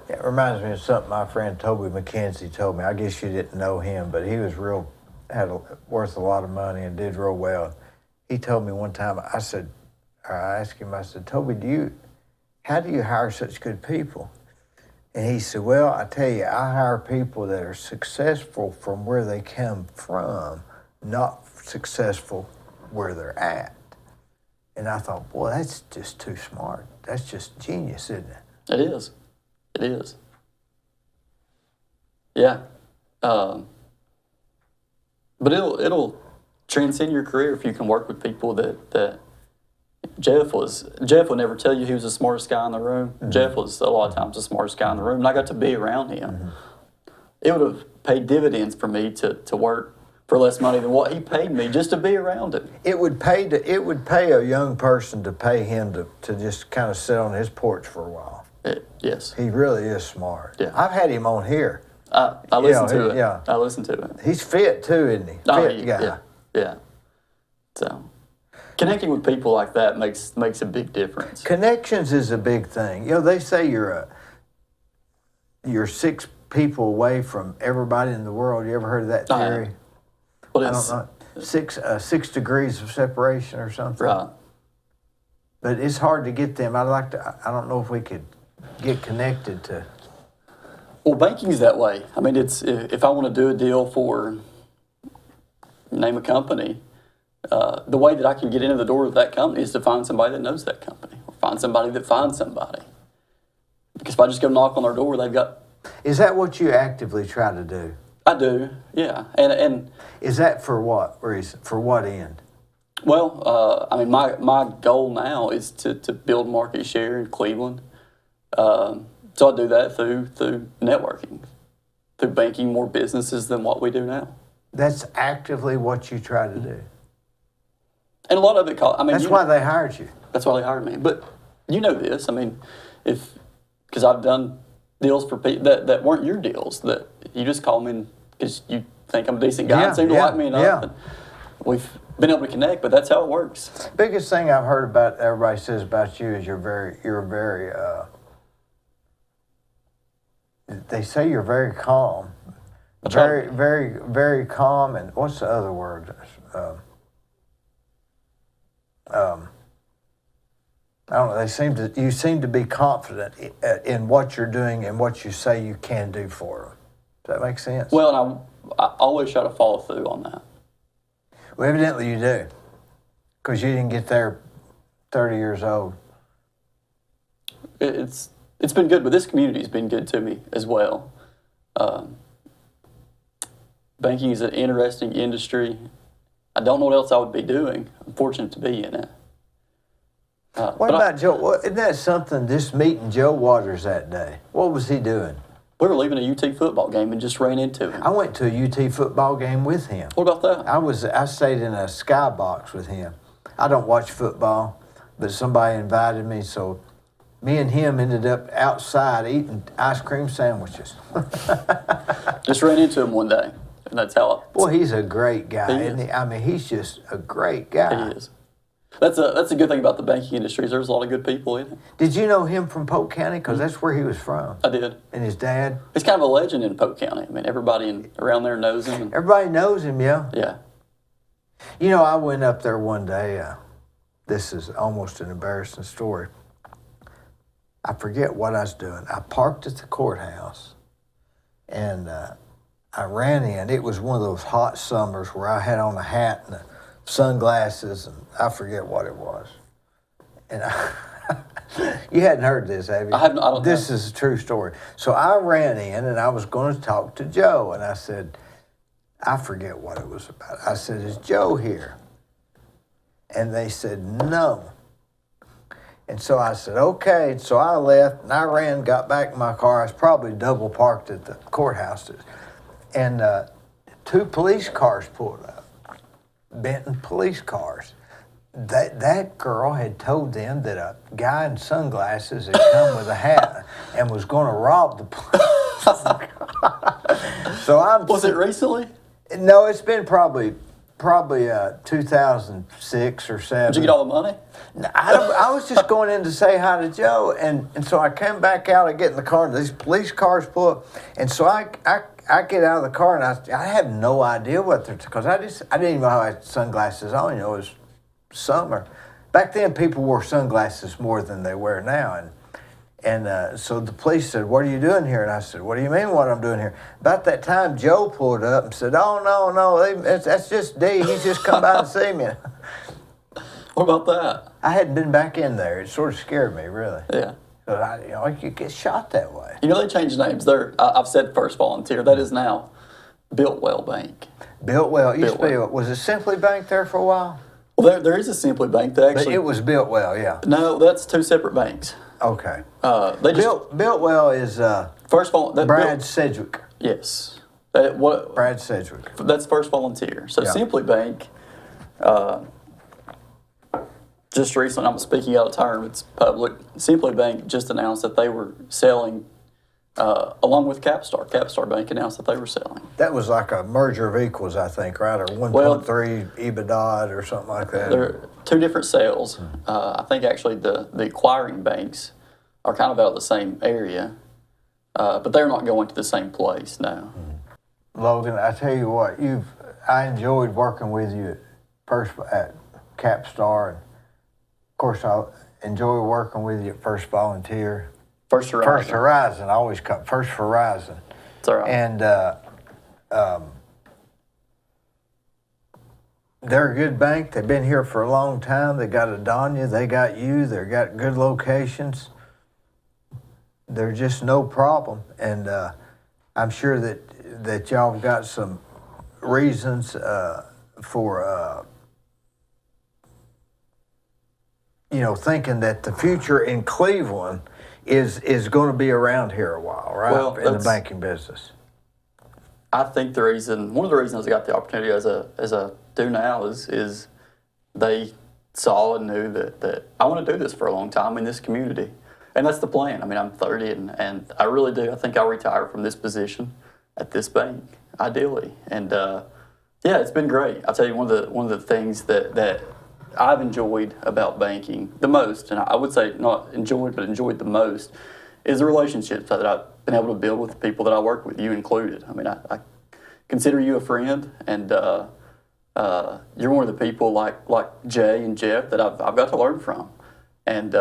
Speaker 1: It reminds me of something my friend Toby McKenzie told me. I guess you didn't know him, but he was worth a lot of money and did real well. He told me one time, I asked him, I said, Toby, how do you hire such good people? And he said, well, I tell you, I hire people that are successful from where they come from, not successful where they're at. And I thought, boy, that's just too smart. That's just genius, isn't it?
Speaker 2: It is. It is. Yeah. But it'll transcend your career if you can work with people that Jeff would never tell you he was the smartest guy in the room. Mm-hmm. Jeff was a lot of times the smartest guy in the room, and I got to be around him. Mm-hmm. It would have paid dividends for me to work for less money than what he paid me just to be around him.
Speaker 1: It would pay a young person to pay him to just kind of sit on his porch for a while.
Speaker 2: Yes.
Speaker 1: He really is smart.
Speaker 2: Yeah.
Speaker 1: I've had him on here.
Speaker 2: I listened to it.
Speaker 1: Yeah.
Speaker 2: I listened to it.
Speaker 1: He's fit too, isn't he? Fit guy.
Speaker 2: Yeah. So connecting with people like that makes a big difference.
Speaker 1: Connections is a big thing. They say you're 6 people away from everybody in the world. You ever heard of that theory?
Speaker 2: Well,
Speaker 1: I don't know. 6 degrees of separation or something.
Speaker 2: Right.
Speaker 1: But it's hard to get them. I don't know if we could get connected to.
Speaker 2: Well, banking's that way. I mean, it's if I want to do a deal for, name a company, the way that I can get into the door of that company is to find somebody that knows that company, or find somebody that finds somebody. Because if I just go knock on their door, they've got.
Speaker 1: Is that what you actively try to do?
Speaker 2: I do, yeah. And
Speaker 1: is that for what reason? For what end?
Speaker 2: Well, I mean, my goal now is to build market share in Cleveland. So I do that through networking, through banking more businesses than what we do now.
Speaker 1: That's actively what you try to do.
Speaker 2: And a lot of it,
Speaker 1: that's why they hired you.
Speaker 2: That's why they hired me. But you know this. I mean, because I've done deals for people that weren't your deals, that you just call me because you think I'm a decent guy and seem to like me enough.
Speaker 1: Yeah.
Speaker 2: And we've been able to connect, but that's how it works.
Speaker 1: Biggest thing I've heard about everybody says about you is you're very they say you're very calm. Very, very, very calm. And what's the other word? I don't know. You seem to be confident in what you're doing and what you say you can do for them. Does that make sense?
Speaker 2: Well, and I always try to follow through on that.
Speaker 1: Well, evidently you do, because you didn't get there 30 years old.
Speaker 2: It's been good, but this community's been good to me as well. Banking is an interesting industry. I don't know what else I would be doing. I'm fortunate to be in it.
Speaker 1: What about Joe? Isn't that something, just meeting Joe Waters that day? What was he doing?
Speaker 2: We were leaving a UT football game and just ran into him.
Speaker 1: I went to a UT football game with him.
Speaker 2: What about that?
Speaker 1: I stayed in a skybox with him. I don't watch football, but somebody invited me, so me and him ended up outside eating ice cream sandwiches.
Speaker 2: Just ran into him one day, and that's how.
Speaker 1: Boy, he's a great guy,
Speaker 2: He
Speaker 1: isn't
Speaker 2: is.
Speaker 1: he? I mean, he's just a great guy.
Speaker 2: He is. That's a good thing about the banking industry. There's a lot of good people in it.
Speaker 1: Did you know him from Polk County? Because that's where he was from.
Speaker 2: I did.
Speaker 1: And his dad?
Speaker 2: He's kind of a legend in Polk County. I mean, everybody around there knows him. And,
Speaker 1: Everybody knows him, yeah.
Speaker 2: yeah.
Speaker 1: You know, I went up there one day. This is almost an embarrassing story. I forget what I was doing. I parked at the courthouse, and I ran in. It was one of those hot summers where I had on a hat and sunglasses, and I forget what it was. And you hadn't heard this, have you?
Speaker 2: I haven't. I don't
Speaker 1: This
Speaker 2: know.
Speaker 1: is a true story. So I ran in, and I was going to talk to Joe, and I said, I forget what it was about. I said, is Joe here? And they said, no. And so I said, okay. So I left, and I ran, got back in my car. I was probably double parked at the courthouse. And 2 police cars pulled up, Benton police cars. That girl had told them that a guy in sunglasses had come with a hat and was going to rob the place. So I'm.
Speaker 2: Was it recently?
Speaker 1: No, it's been probably 2006 or 7.
Speaker 2: Did you get all the money?
Speaker 1: I was just going in to say hi to Joe, and so I came back out. I get in the car, and these police cars pull up, and so I get out of the car, and I have no idea what they're, because I didn't even know how I had sunglasses on. You know, it was summer. Back then, people wore sunglasses more than they wear now, and so the police said, "What are you doing here?" And I said, "What do you mean, what I'm doing here?" About that time, Joe pulled up and said, "Oh no, that's just Dee. He's just come by to see me."
Speaker 2: What about that?
Speaker 1: I hadn't been back in there. It sort of scared me, really.
Speaker 2: Yeah.
Speaker 1: But you could get shot that way.
Speaker 2: You know, they changed names. I've said First Volunteer. That is now Builtwell Bank.
Speaker 1: Builtwell. It used to be,
Speaker 2: Builtwell.
Speaker 1: was it Simply Bank there for a while?
Speaker 2: Well, there is a Simply Bank that
Speaker 1: But
Speaker 2: actually.
Speaker 1: it was Builtwell, yeah.
Speaker 2: No, that's 2 separate banks.
Speaker 1: Okay.
Speaker 2: They just
Speaker 1: Builtwell is
Speaker 2: First Volunteer.
Speaker 1: Brad Sedgwick.
Speaker 2: Yes.
Speaker 1: Brad Sedgwick.
Speaker 2: That's First Volunteer. So
Speaker 1: Yeah.
Speaker 2: Simply Bank, just recently, I'm speaking out of turn, it's public. Simply Bank just announced that they were selling, along with Capstar. Capstar Bank announced that they were selling.
Speaker 1: That was like a merger of equals, I think, right? Or 1.3 EBITDA or something like that.
Speaker 2: They're 2 different sales. I think actually the acquiring banks are kind of out of the same area, but they're not going to the same place, no.
Speaker 1: Logan, I tell you what, I enjoyed working with you at Capstar, and of course I enjoy working with you at First Volunteer.
Speaker 2: First Horizon.
Speaker 1: First Horizon, I always call First Horizon.
Speaker 2: It's all right.
Speaker 1: And they're a good bank. They've been here for a long time. They got Adonia. They got you. They got good locations. They're just no problem. And I'm sure that y'all have got some reasons for thinking that the future in Cleveland is going to be around here a while, right?
Speaker 2: Well,
Speaker 1: in the banking business.
Speaker 2: I think one of the reasons I got the opportunity as I do now is they saw and knew that I want to do this for a long time in this community. And that's the plan. I mean, I'm 30 and I really do. I think I'll retire from this position at this bank, ideally. And yeah, it's been great. I'll tell you one of the things that I've enjoyed about banking the most, and I would say not enjoyed, but enjoyed the most, is the relationships that I've been able to build with the people that I work with, you included. I mean, I consider you a friend, and you're one of the people like Jay and Jeff that I've got to learn from. And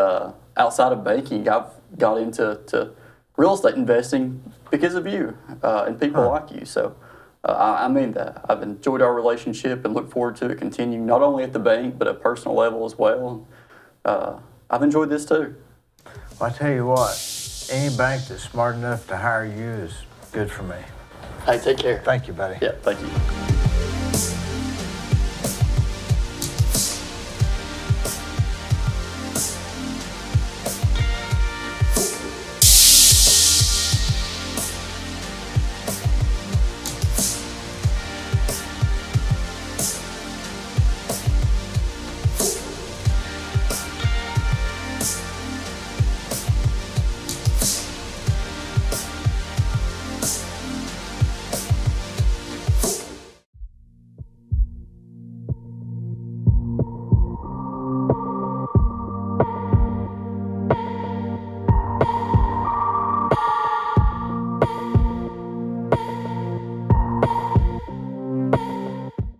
Speaker 2: outside of banking, I've got into real estate investing because of you and people like you. So I mean that. I've enjoyed our relationship and look forward to it continuing, not only at the bank, but at a personal level as well. I've enjoyed this too.
Speaker 1: Well, I tell you what, any bank that's smart enough to hire you is good for me.
Speaker 2: Hey, take care.
Speaker 1: Thank you, buddy.
Speaker 2: Yeah, thank you.